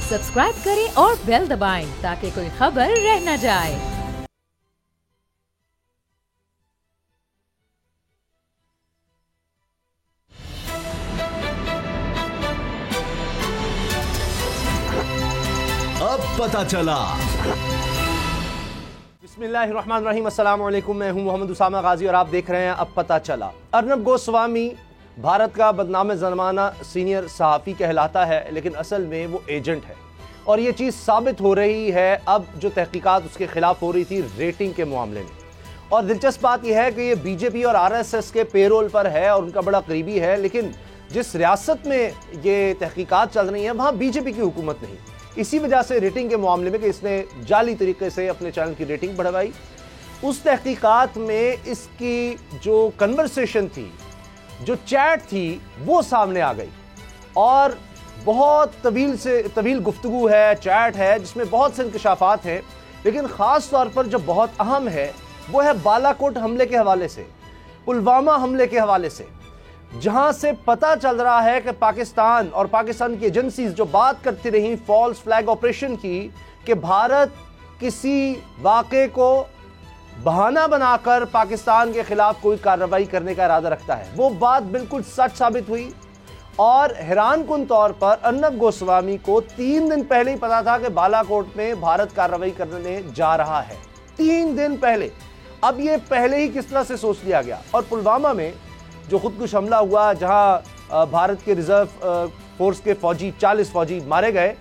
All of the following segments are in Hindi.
सब्सक्राइब करें और बेल दबाएं ताकि कोई खबर रह न जाए। अब पता चला। बिस्मिल्लाहिर्रहमानिर्रहीम, अस्सलाम वालेकुम। मैं हूं मोहम्मद उसामा गाजी और आप देख रहे हैं अब पता चला। अर्नब गोस्वामी भारत का बदनाम ज़माना सीनियर सहाफ़ी कहलाता है, लेकिन असल में वो एजेंट है और ये चीज़ साबित हो रही है अब जो तहकीकात उसके खिलाफ हो रही थी रेटिंग के मामले में। और दिलचस्प बात यह है कि ये बीजेपी और आरएसएस के पेरोल पर है और उनका बड़ा करीबी है, लेकिन जिस रियासत में ये तहकीकात चल रही हैं वहाँ बीजेपी की हुकूमत नहीं। इसी वजह से रेटिंग के मामले में कि इसने जाली तरीके से अपने चैनल की रेटिंग बढ़वाई, उस तहकीकात में इसकी जो कन्वर्सेशन थी, जो चैट थी, वो सामने आ गई और बहुत तवील गुफ्तगू है, चैट है जिसमें बहुत से इंकशाफात हैं, लेकिन ख़ास तौर पर जो बहुत अहम है वो है बालाकोट हमले के हवाले से, पुलवामा हमले के हवाले से, जहां से पता चल रहा है कि पाकिस्तान और पाकिस्तान की एजेंसीज जो बात करती रही फॉल्स फ्लैग ऑपरेशन की कि भारत किसी वाक़े को बहाना बनाकर पाकिस्तान के खिलाफ कोई कार्रवाई करने का इरादा रखता है, वो बात बिल्कुल सच साबित हुई। और हैरानकुन तौर पर अर्नब गोस्वामी को 3 दिन पहले ही पता था कि बालाकोट में भारत कार्रवाई करने जा रहा है, 3 दिन पहले। अब ये पहले ही किस तरह से सोच लिया गया। और पुलवामा में जो खुदकुश हमला हुआ, जहां भारत के रिजर्व फोर्स के 40 फौजी मारे गए,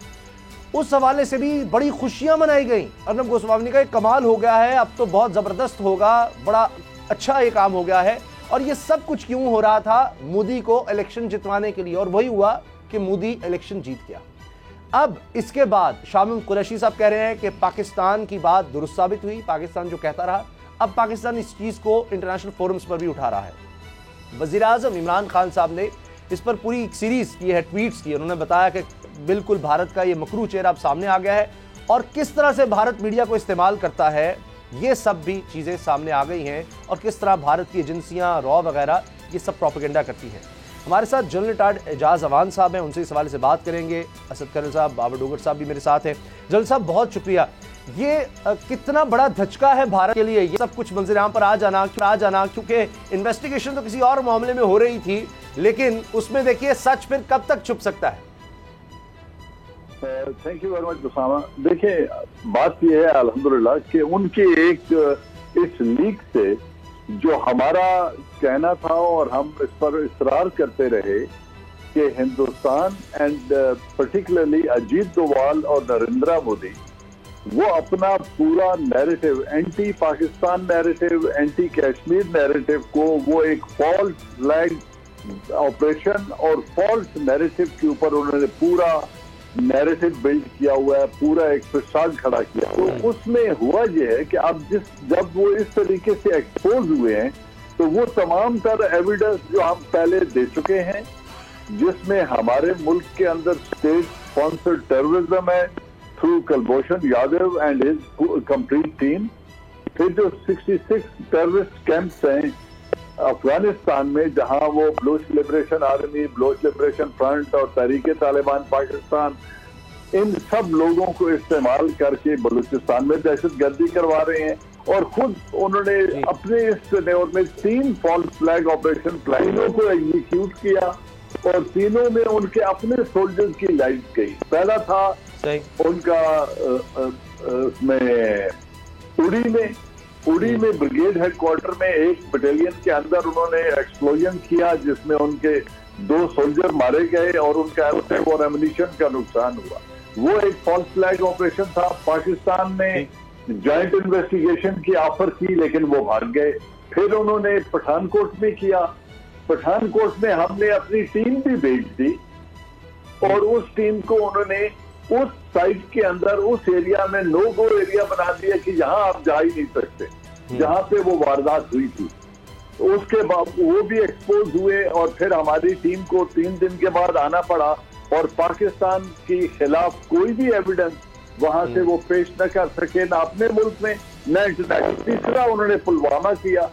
उस हवाले से भी बड़ी खुशियां मनाई गई। अर्नब गोस्वामी ने कहा कमाल हो गया है, अब तो बहुत ज़बरदस्त होगा, बड़ा अच्छा ये काम हो गया है। और ये सब कुछ क्यों हो रहा था? मोदी को इलेक्शन जितवाने के लिए, और वही हुआ कि मोदी इलेक्शन जीत गया। अब इसके बाद शामिम कुरैशी साहब कह रहे हैं कि पाकिस्तान की बात दुरुस्त साबित हुई, पाकिस्तान जो कहता रहा, अब पाकिस्तान इस चीज़ को इंटरनेशनल फोरम्स पर भी उठा रहा है। वज़ीर आज़म इमरान खान साहब ने इस पर पूरी एक सीरीज़ की है, ट्वीट्स की। उन्होंने बताया कि बिल्कुल भारत का ये मकरू चेहरा अब सामने आ गया है और किस तरह से भारत मीडिया को इस्तेमाल करता है, ये सब भी चीज़ें सामने आ गई हैं, और किस तरह भारत की एजेंसियां, रॉ वगैरह, ये सब प्रोपेगेंडा करती हैं। हमारे साथ जनरल रिटायर्ड एजाज़ अवान साहब हैं, उनसे इस हवाले से बात करेंगे। असद कर्नल साहब, बाबर डोगर साहब भी मेरे साथ हैं। जनरल साहब बहुत शुक्रिया। ये कितना बड़ा धचका है भारत के लिए ये सब कुछ मंजर-ए-आम पर आ जाना, क्योंकि इन्वेस्टिगेशन तो किसी और मामले में हो रही थी, लेकिन उसमें देखिए सच फिर कब तक छुप सकता है। Thank you very much Usama. देखिए, बात यह है अल्हम्दुलिल्लाह कि उनके एक इस लीक से जो हमारा कहना था और हम इस पर इसरार करते रहे कि हिंदुस्तान एंड पर्टिकुलरली अजीत डोवाल और नरेंद्र मोदी वो अपना पूरा narrative, anti Pakistan narrative, anti Kashmir narrative को वो एक फॉल्स फ्लैग ऑपरेशन और फॉल्स नैरेटिव के ऊपर उन्होंने पूरा नैरेटिव बिल्ड किया हुआ है, पूरा एक फसाद खड़ा किया। तो उसमें हुआ ये है कि अब जब वो इस तरीके से एक्सपोज हुए हैं, तो वो तमाम तर एविडेंस जो हम पहले दे चुके हैं, जिसमें हमारे मुल्क के अंदर स्टेट स्पॉन्सर्ड टेररिज्म है through Kulbhushan Yadav and his complete team, फिर जो 66 टेररिस्ट कैंप्स हैं अफगानिस्तान में, जहां वो Baloch liberation army, Baloch liberation front और तहरीके तालिबान पाकिस्तान, इन सब लोगों को इस्तेमाल करके बलूचिस्तान में दहशतगर्दी करवा रहे हैं। और खुद उन्होंने अपने इस टेन्योर में 3 फॉल्स फ्लैग ऑपरेशन प्लानों को एग्जीक्यूट किया और तीनों में उनके अपने सोल्जर्स की लाइफ गई। पहला था उनका उसमें उड़ी में ब्रिगेड हेडक्वार्टर में एक बटालियन के अंदर उन्होंने एक्सप्लोजन किया, जिसमें उनके 2 सोल्जर मारे गए और उनका एयरक्राफ्ट और एमुनिशन का नुकसान हुआ। वो एक फॉल्स फ्लैग ऑपरेशन था। पाकिस्तान ने जॉइंट इन्वेस्टिगेशन की ऑफर की, लेकिन वो भाग गए। फिर उन्होंने पठानकोट में किया। पठानकोट में हमने अपनी टीम भी भेज दी और उस टीम को उन्होंने उस साइट के अंदर, उस एरिया में नो गो एरिया बना दिया कि यहाँ आप जा ही नहीं सकते, जहाँ पे वो वारदात हुई थी। तो उसके बाद वो भी एक्सपोज हुए और फिर हमारी टीम को 3 दिन के बाद आना पड़ा और पाकिस्तान के खिलाफ कोई भी एविडेंस वहां से वो पेश न कर सके, ना अपने मुल्क में न इंटरनेशनल। तीसरा उन्होंने पुलवामा किया।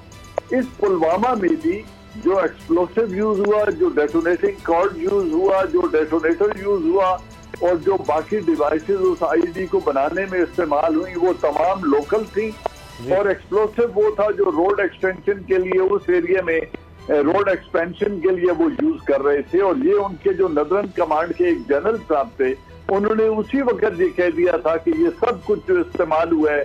इस पुलवामा में भी जो एक्सप्लोसिव यूज हुआ, जो डेटोनेटिंग कॉर्ड यूज हुआ, जो डेटोनेटर यूज हुआ, और जो बाकी डिवाइसेस उस आईईडी को बनाने में इस्तेमाल हुई वो तमाम लोकल थी, और एक्सप्लोसिव वो था जो रोड एक्सटेंशन के लिए उस एरिया में रोड एक्सपेंशन के लिए वो यूज कर रहे थे। और ये उनके जो नदरन कमांड के एक जनरल साहब थे, उन्होंने उसी वक्त ये कह दिया था कि ये सब कुछ जो इस्तेमाल हुआ है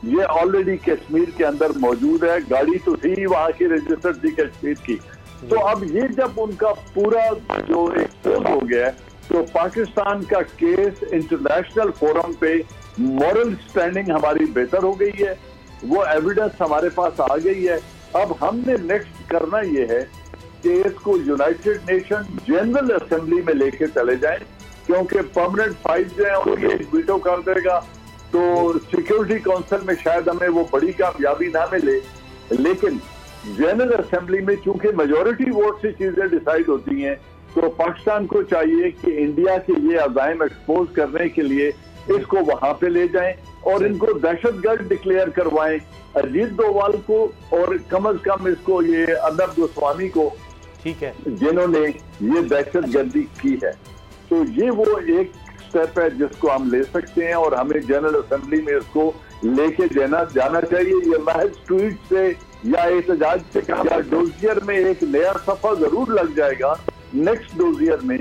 ये ऑलरेडी कश्मीर के अंदर मौजूद है, गाड़ी तो थी वहां की, रजिस्टर्ड थी कश्मीर की। तो अब ये जब उनका पूरा जो एक्सपोज हो गया है, तो पाकिस्तान का केस इंटरनेशनल फोरम पे मॉरल स्टैंडिंग हमारी बेहतर हो गई है, वो एविडेंस हमारे पास आ गई है। अब हमने नेक्स्ट करना ये है कि इसको यूनाइटेड नेशन जनरल असेंबली में लेके चले जाएं, क्योंकि परमानेंट फाइल जो है वो ये वीटो कर देगा, तो सिक्योरिटी काउंसिल में शायद हमें वो बड़ी कामयाबी ना मिले, लेकिन जनरल असेंबली में चूंकि मेजोरिटी वोट से चीजें डिसाइड होती हैं, तो पाकिस्तान को चाहिए कि इंडिया के ये अज़ाइम एक्सपोज करने के लिए इसको वहां पे ले जाएं और इनको दहशतगर्द डिक्लेयर करवाएं, अजीत डोवाल को और कम अज कम इसको ये अर्नब गोस्वामी को, ठीक है, जिन्होंने ये दहशतगर्दी की है। तो ये वो एक स्टेप है जिसको हम ले सकते हैं और हमें जनरल असेंबली में इसको लेके जाना चाहिए। ये महज ट्वीट से या एहतजाज से या डोजियर में एक नया सफा जरूर लग जाएगा नेक्स्ट डोजियर में,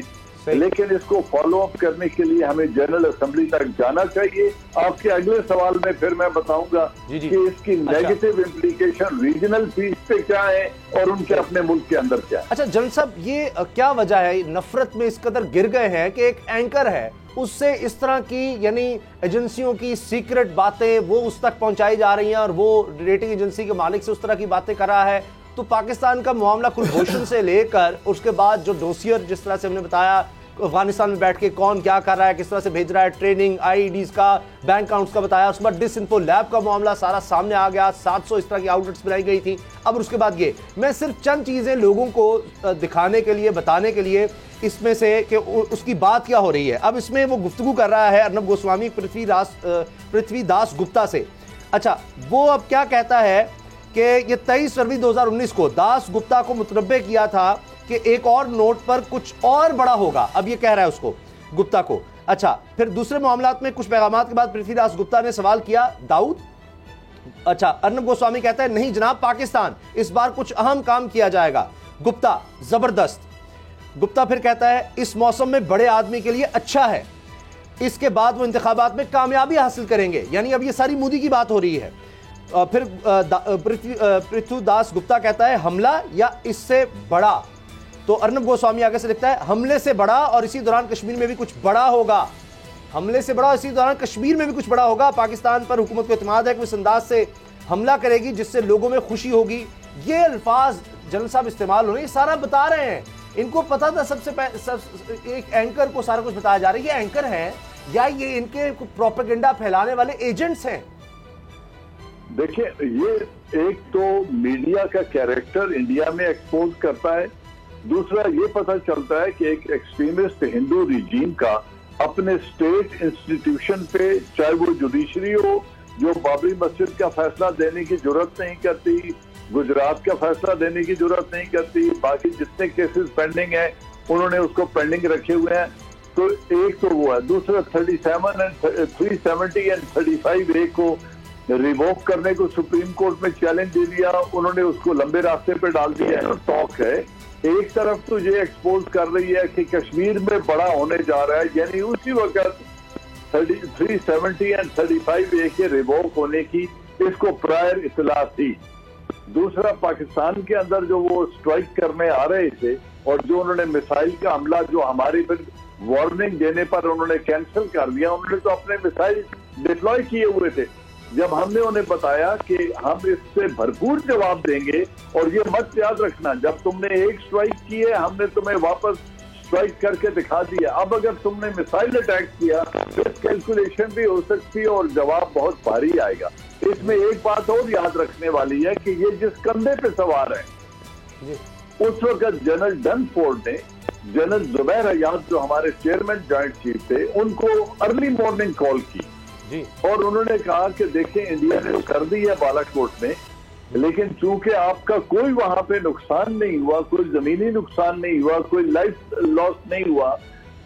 लेकिन इसको फॉलो अप करने के लिए हमें जनरल असेंबली तक जाना चाहिए। आपके अगले सवाल में फिर मैं बताऊंगा कि इसकी नेगेटिव इम्प्लीकेशन रीजनल पीस पे क्या है और उनके अपने मुल्क के अंदर क्या है। अच्छा जनरल साहब, ये क्या वजह है नफरत में इस कदर गिर गए हैं कि एक एंकर है उससे इस तरह की यानी एजेंसियों की सीक्रेट बातें वो उस तक पहुंचाई जा रही हैं और वो रेटिंग एजेंसी के मालिक से उस तरह की बातें कर रहा है। तो पाकिस्तान का मामला कुलभूषण से लेकर उसके बाद जो डोसियर जिस तरह से हमने बताया अफगानिस्तान में बैठ के कौन क्या कर रहा है, किस तरह से भेज रहा है, ट्रेनिंग, आईईडीज का, बैंक अकाउंट्स का बताया, उसके बाद डिसइंफो लैब का मामला सारा सामने आ गया, 700 इस तरह की आउटलेट्स बनाई गई थी। अब उसके बाद ये मैं सिर्फ चंद चीजें लोगों को दिखाने के लिए, बताने के लिए इसमें से कि उसकी बात क्या हो रही है। अब इसमें वो गुफ्तगू कर रहा है अर्नब गोस्वामी पृथ्वीदास गुप्ता से। अच्छा, वो अब क्या कहता है कि ये 23 फरवरी 2019 को दास गुप्ता को मुतनब्बे किया था कि एक और नोट पर कुछ और बड़ा होगा। अब ये कह रहा है उसको, गुप्ता को। अच्छा, फिर दूसरे मामलात में कुछ पैगामात के बाद पृथ्वीदास गुप्ता ने सवाल किया दाऊद। अच्छा, अर्नब गोस्वामी कहता है नहीं जनाब, पाकिस्तान इस बार कुछ अहम काम किया जाएगा। गुप्ता जबरदस्त। गुप्ता फिर कहता है इस मौसम में बड़े आदमी के लिए अच्छा है, इसके बाद वो इंतखाबात में कामयाबी हासिल करेंगे। यानी अब ये सारी मोदी की बात हो रही है। फिर पृथ्वीदास गुप्ता कहता है हमला या इससे बड़ा। तो अर्नब गोस्वामी आगे से लिखता है हमले से बड़ा और इसी दौरान कश्मीर में भी कुछ बड़ा होगा। हमले से बड़ा, इसी दौरान कश्मीर में भी कुछ बड़ा होगा। पाकिस्तान पर हुकूमत को इत्मीनान है कि इस अंदाज से हमला करेगी जिससे लोगों में खुशी होगी। ये अल्फाज जनरल साहब इस्तेमाल हो रहे हैं, सारा बता रहे हैं। इनको पता था एक एंकर को सारा कुछ बताया जा रहा है। ये एंकर हैं या ये इनके प्रोपेगेंडा फैलाने वाले एजेंट्स हैं? देखिए, ये एक तो मीडिया का कैरेक्टर इंडिया में एक्सपोज करता है, दूसरा ये पता चलता है कि एक एक्सट्रीमिस्ट हिंदू रिजीम का अपने स्टेट इंस्टीट्यूशन पे, चाहे वो जुडिशरी हो जो बाबरी मस्जिद का फैसला देने की जरूरत नहीं करती, गुजरात का फैसला देने की जरूरत नहीं करती, बाकी जितने केसेस पेंडिंग है उन्होंने उसको पेंडिंग रखे हुए हैं। तो एक तो वो है, दूसरा 370 एंड 35A को रिवोक करने को सुप्रीम कोर्ट में चैलेंज दे दिया, उन्होंने उसको लंबे रास्ते पे डाल दिया है। टॉक है एक तरफ तो ये एक्सपोज कर रही है कि कश्मीर में बड़ा होने जा रहा है, यानी उसी वक्त 370 एंड 35A के रिवोक होने की इसको प्रायर इतला थी। दूसरा, पाकिस्तान के अंदर जो वो स्ट्राइक करने आ रहे थे और जो उन्होंने मिसाइल का हमला जो हमारी फिर वार्निंग देने पर उन्होंने कैंसिल कर दिया, उन्होंने तो अपने मिसाइल डिप्लॉय किए हुए थे। जब हमने उन्हें बताया कि हम इससे भरपूर जवाब देंगे और ये मत याद रखना, जब तुमने एक स्ट्राइक की है हमने तुम्हें वापस स्ट्राइक करके दिखा दिया, अब अगर तुमने मिसाइल अटैक किया तो कैलकुलेशन भी हो सकती है और जवाब बहुत भारी आएगा। इसमें एक बात और याद रखने वाली है कि ये जिस कंधे पे सवार है, उस वक्त जनरल डनफोर्ड ने जनरल जुबैर अयाद जो हमारे चेयरमैन जॉइंट चीफ थे उनको अर्ली मॉर्निंग कॉल की और उन्होंने कहा कि देखें इंडिया ने कर दी है बालाकोट में, लेकिन चूंकि आपका कोई वहां पे नुकसान नहीं हुआ, कोई जमीनी नुकसान नहीं हुआ, कोई लाइफ लॉस नहीं हुआ,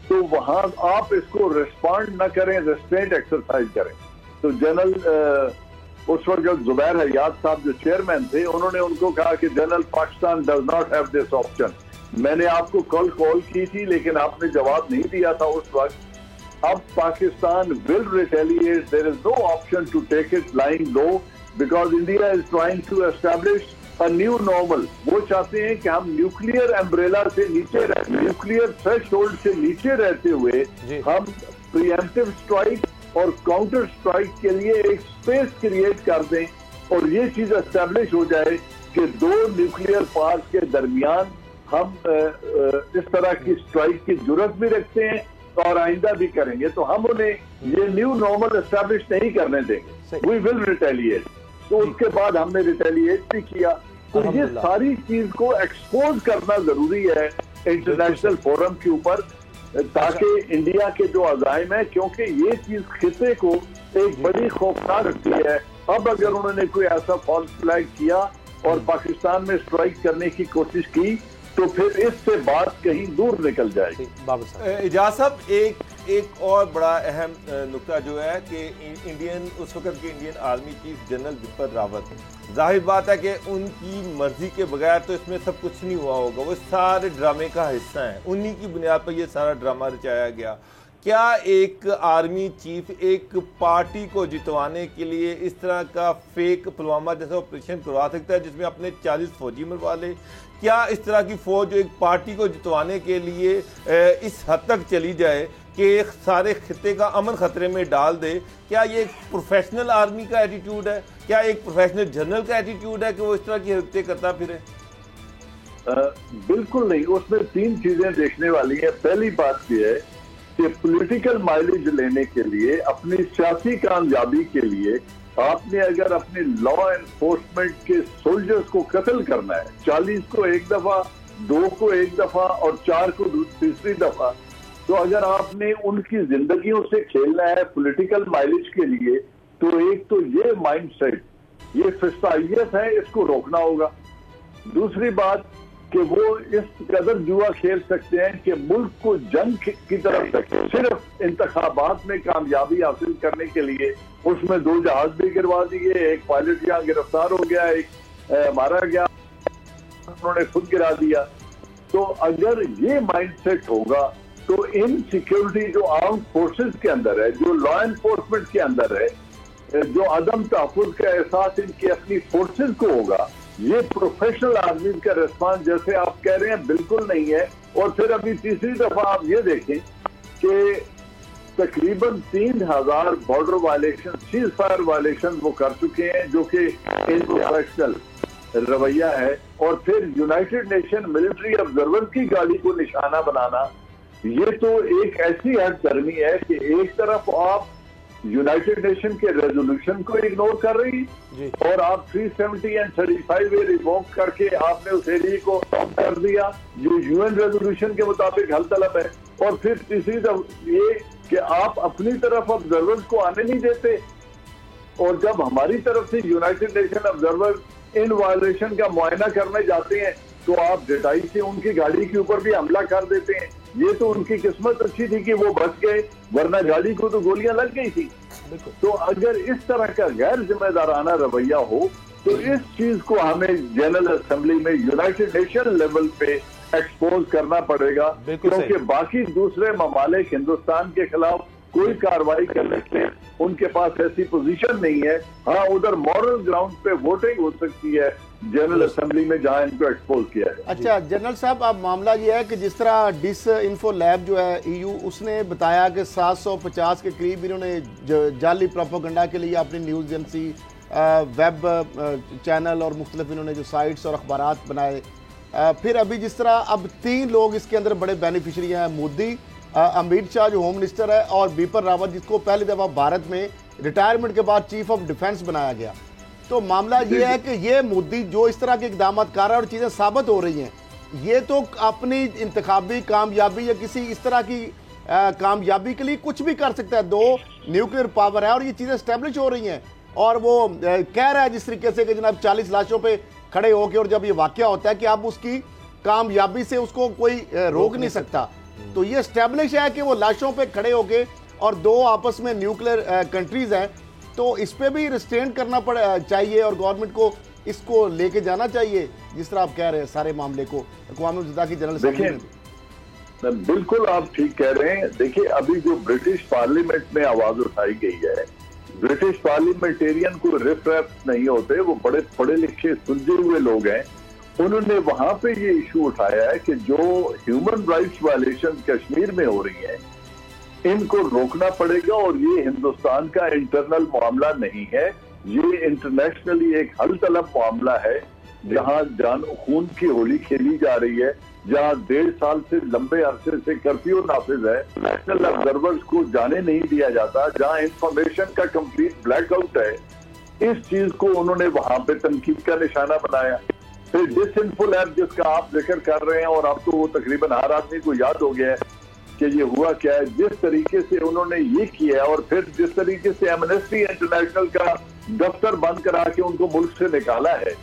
तो तो वहां आप इसको रिस्पॉन्ड न करें, रेस्ट्रेंट एक्सरसाइज करें। तो जनरल उस वक्त जब जुबैर हयात साहब जो चेयरमैन थे, उन्होंने उनको कहा कि general Pakistan does not have this option. मैंने आपको कल कॉल की थी लेकिन आपने जवाब नहीं दिया था उस वक्त। अब Pakistan will retaliate, there is no option to take it lying low because India is trying to establish a new normal. वो चाहते हैं कि हम न्यूक्लियर एम्ब्रेला से नीचे, न्यूक्लियर थ्रेशोल्ड से नीचे रहते हुए हम प्रीएम्प्टिव स्ट्राइक और काउंटर स्ट्राइक के लिए एक स्पेस क्रिएट कर दें और ये चीज एस्टैब्लिश हो जाए कि दो न्यूक्लियर पार्क के दरमियान हम इस तरह की स्ट्राइक की जुर्रत भी रखते हैं और आइंदा भी करेंगे। तो हम उन्हें ये न्यू नॉर्मल एस्टैब्लिश नहीं करने देंगे। We will retaliate. तो उसके बाद हमने रिटेलिएट भी किया। तो ये सारी चीज को एक्सपोज करना जरूरी है इंटरनेशनल फोरम के ऊपर, ताकि इंडिया के जो अज़ाइम है, क्योंकि ये चीज खिते को एक बड़ी खौफनाक रखती है। अब अगर उन्होंने कोई ऐसा फॉल्स फ्लैग किया और पाकिस्तान में स्ट्राइक करने की कोशिश की तो फिर इससे बात कहीं दूर निकल जाएगी। इजाज साहब, एक और बड़ा अहम नुकता जो है कि इंडियन उस वक्त के Indian army chief general Bipin Rawat, जाहिर बात है कि उनकी मर्जी के बगैर तो इसमें सब कुछ नहीं हुआ होगा, वो सारे ड्रामे का हिस्सा है, उन्हीं की बुनियाद पर ये सारा ड्रामा रचाया गया। क्या एक आर्मी चीफ एक पार्टी को जितवाने के लिए इस तरह का फेक पुलवामा जैसा ऑपरेशन करवा सकता है जिसमें अपने 40 फौजी मरवा ले? क्या इस तरह की फौज एक पार्टी को जितवाने के लिए इस हद तक चली जाए कि सारे खिते का अमन खतरे में डाल दे? क्या ये एक प्रोफेशनल आर्मी का एटीट्यूड है? क्या एक प्रोफेशनल जनरल का एटीट्यूड है कि वो इस तरह की हरकतें करता फिरे? बिल्कुल नहीं। उसमें तीन चीजें देखने वाली है। पहली बात यह है कि पॉलिटिकल माइलेज लेने के लिए, अपनी सियासी कामयाबी के लिए आपने अगर अपने लॉ एनफोर्समेंट के सोल्जर्स को कत्ल करना है, 40 को एक दफा, 2 को एक दफा और 4 को तीसरी दफा, तो अगर आपने उनकी जिंदगियों से खेलना है पॉलिटिकल माइलेज के लिए, तो एक तो ये माइंडसेट, ये फिस्ताइयत है, इसको रोकना होगा। दूसरी बात कि वो इस कदर जुआ खेल सकते हैं कि मुल्क को जंग की तरफ सिर्फ इंतखाबात में कामयाबी हासिल करने के लिए उसमें 2 जहाज भी गिरवा दिए, एक पायलट यहाँ गिरफ्तार हो गया, एक मारा गया, उन्होंने खुद गिरा दिया। तो अगर ये माइंडसेट होगा तो इन सिक्योरिटी जो आर्म्ड फोर्सेस के अंदर है, जो लॉ एनफोर्समेंट के अंदर है, जो अदम तहफ़्फ़ुज़ का एहसास इनकी अपनी फोर्सेस को होगा, ये प्रोफेशनल आर्मी का रिस्पांस जैसे आप कह रहे हैं बिल्कुल नहीं है। और फिर अभी तीसरी दफा आप ये देखें कि तकरीबन 3000 border violation, cease fire violation वो कर चुके हैं, जो कि इनप्रोफेशनल रवैया है। और फिर यूनाइटेड नेशन मिलिट्री ऑब्जर्वर की गाड़ी को निशाना बनाना, ये तो एक ऐसी हद गर्मी है कि एक तरफ आप यूनाइटेड नेशन के रेजोल्यूशन को इग्नोर कर रही और आप 370 एंड 35 रिवोक करके आपने उस एरिया को कर दिया जो यूएन रेजोल्यूशन के मुताबिक हल तलब है। और फिर तीसरी तरफ ये कि आप अपनी तरफ ऑब्जर्वर्स को आने नहीं देते, और जब हमारी तरफ से United nation observer in violation का मुआयना करने जाते हैं तो आप डटाई से उनकी गाड़ी के ऊपर भी हमला कर देते हैं। ये तो उनकी किस्मत अच्छी थी कि वो बच गए, वरना गाड़ी को तो गोलियां लग गई थी। तो अगर इस तरह का गैर जिम्मेदाराना रवैया हो तो इस चीज को हमें जनरल असेंबली में यूनाइटेड नेशन लेवल पे एक्सपोज करना पड़ेगा, क्योंकि बाकी दूसरे ममालिक हिंदुस्तान के खिलाफ कोई कार्रवाई करने के लिए उनके पास ऐसी पोजीशन नहीं है। हाँ, उधर मॉरल ग्राउंड पे वोटिंग हो सकती है जनरल असेंबली में जहां इनको एक्सपोज किया है। अच्छा जनरल साहब, अब मामला ये है कि जिस तरह डिस इन्फो लैब जो है EU, उसने बताया कि 750 के करीब इन्होंने जाली प्रोपेगेंडा के लिए अपनी न्यूज़ एजेंसी, वेब चैनल और मुख्तलिफ इन्होंने जो साइट्स और अखबारात बनाए। फिर अभी जिस तरह अब 3 लोग इसके अंदर बड़े बेनिफिशरी हैं, मोदी, अमित शाह जो होम मिनिस्टर है, और बिपिन रावत जिसको पहली दफ़ा भारत में रिटायरमेंट के बाद चीफ ऑफ डिफेंस बनाया गया। तो मामला ये है कि ये मोदी जो इस तरह के इकदाम कर रहा है और चीज़ें साबित हो रही हैं, ये तो अपनी इंतखाबी कामयाबी या किसी इस तरह की कामयाबी के लिए कुछ भी कर सकता है। 2 न्यूक्लियर पावर है और ये चीज़ें इस्टेब्लिश हो रही हैं, और वो कह रहा है जिस तरीके से कि जनाब 40 लाशों पे खड़े होकर, और जब ये वाकया होता है कि आप उसकी कामयाबी से उसको कोई रोक नहीं सकता। तो ये स्टैब्लिश है कि वो लाशों पे खड़े होके, और दो आपस में न्यूक्लियर कंट्रीज हैं, तो इस पे भी रिस्ट्रेन करना चाहिए और गवर्नमेंट को इसको लेके जाना चाहिए, जिस तरह आप कह रहे हैं सारे मामले को अक़वाम मुत्तहिदा की जनरल असेंबली में। बिल्कुल आप ठीक कह रहे हैं। देखिए, अभी जो ब्रिटिश पार्लियामेंट में आवाज उठाई गई है, ब्रिटिश पार्लियामेंटेरियन को रिफ रैप नहीं होते, वो बड़े पढ़े लिखे सुलझे हुए लोग हैं। उन्होंने वहां पे ये इशू उठाया है कि जो ह्यूमन राइट्स वायलेशन कश्मीर में हो रही है, इनको रोकना पड़ेगा, और ये हिंदुस्तान का इंटरनल मामला नहीं है, ये इंटरनेशनली एक हल तलब मामला है, जहां जान खून की होली खेली जा रही है, जहां 1.5 साल से लंबे अरसे से कर्फ्यू नाफिज है, नेशनल ऑब्जर्वर्स को जाने नहीं दिया जाता, जहां इंफॉर्मेशन का कंप्लीट ब्लैकआउट है। इस चीज को उन्होंने वहां पे तनकीद का निशाना बनाया। फिर डिसइंफो लैब जिसका आप जिक्र कर रहे हैं, और अब तो वो तकरीबन हर आदमी को याद हो गया है कि ये हुआ क्या है, जिस तरीके से उन्होंने ये किया, और फिर जिस तरीके से एमनेस्टी इंटरनेशनल का दफ्तर बंद करा के उनको मुल्क से निकाला है,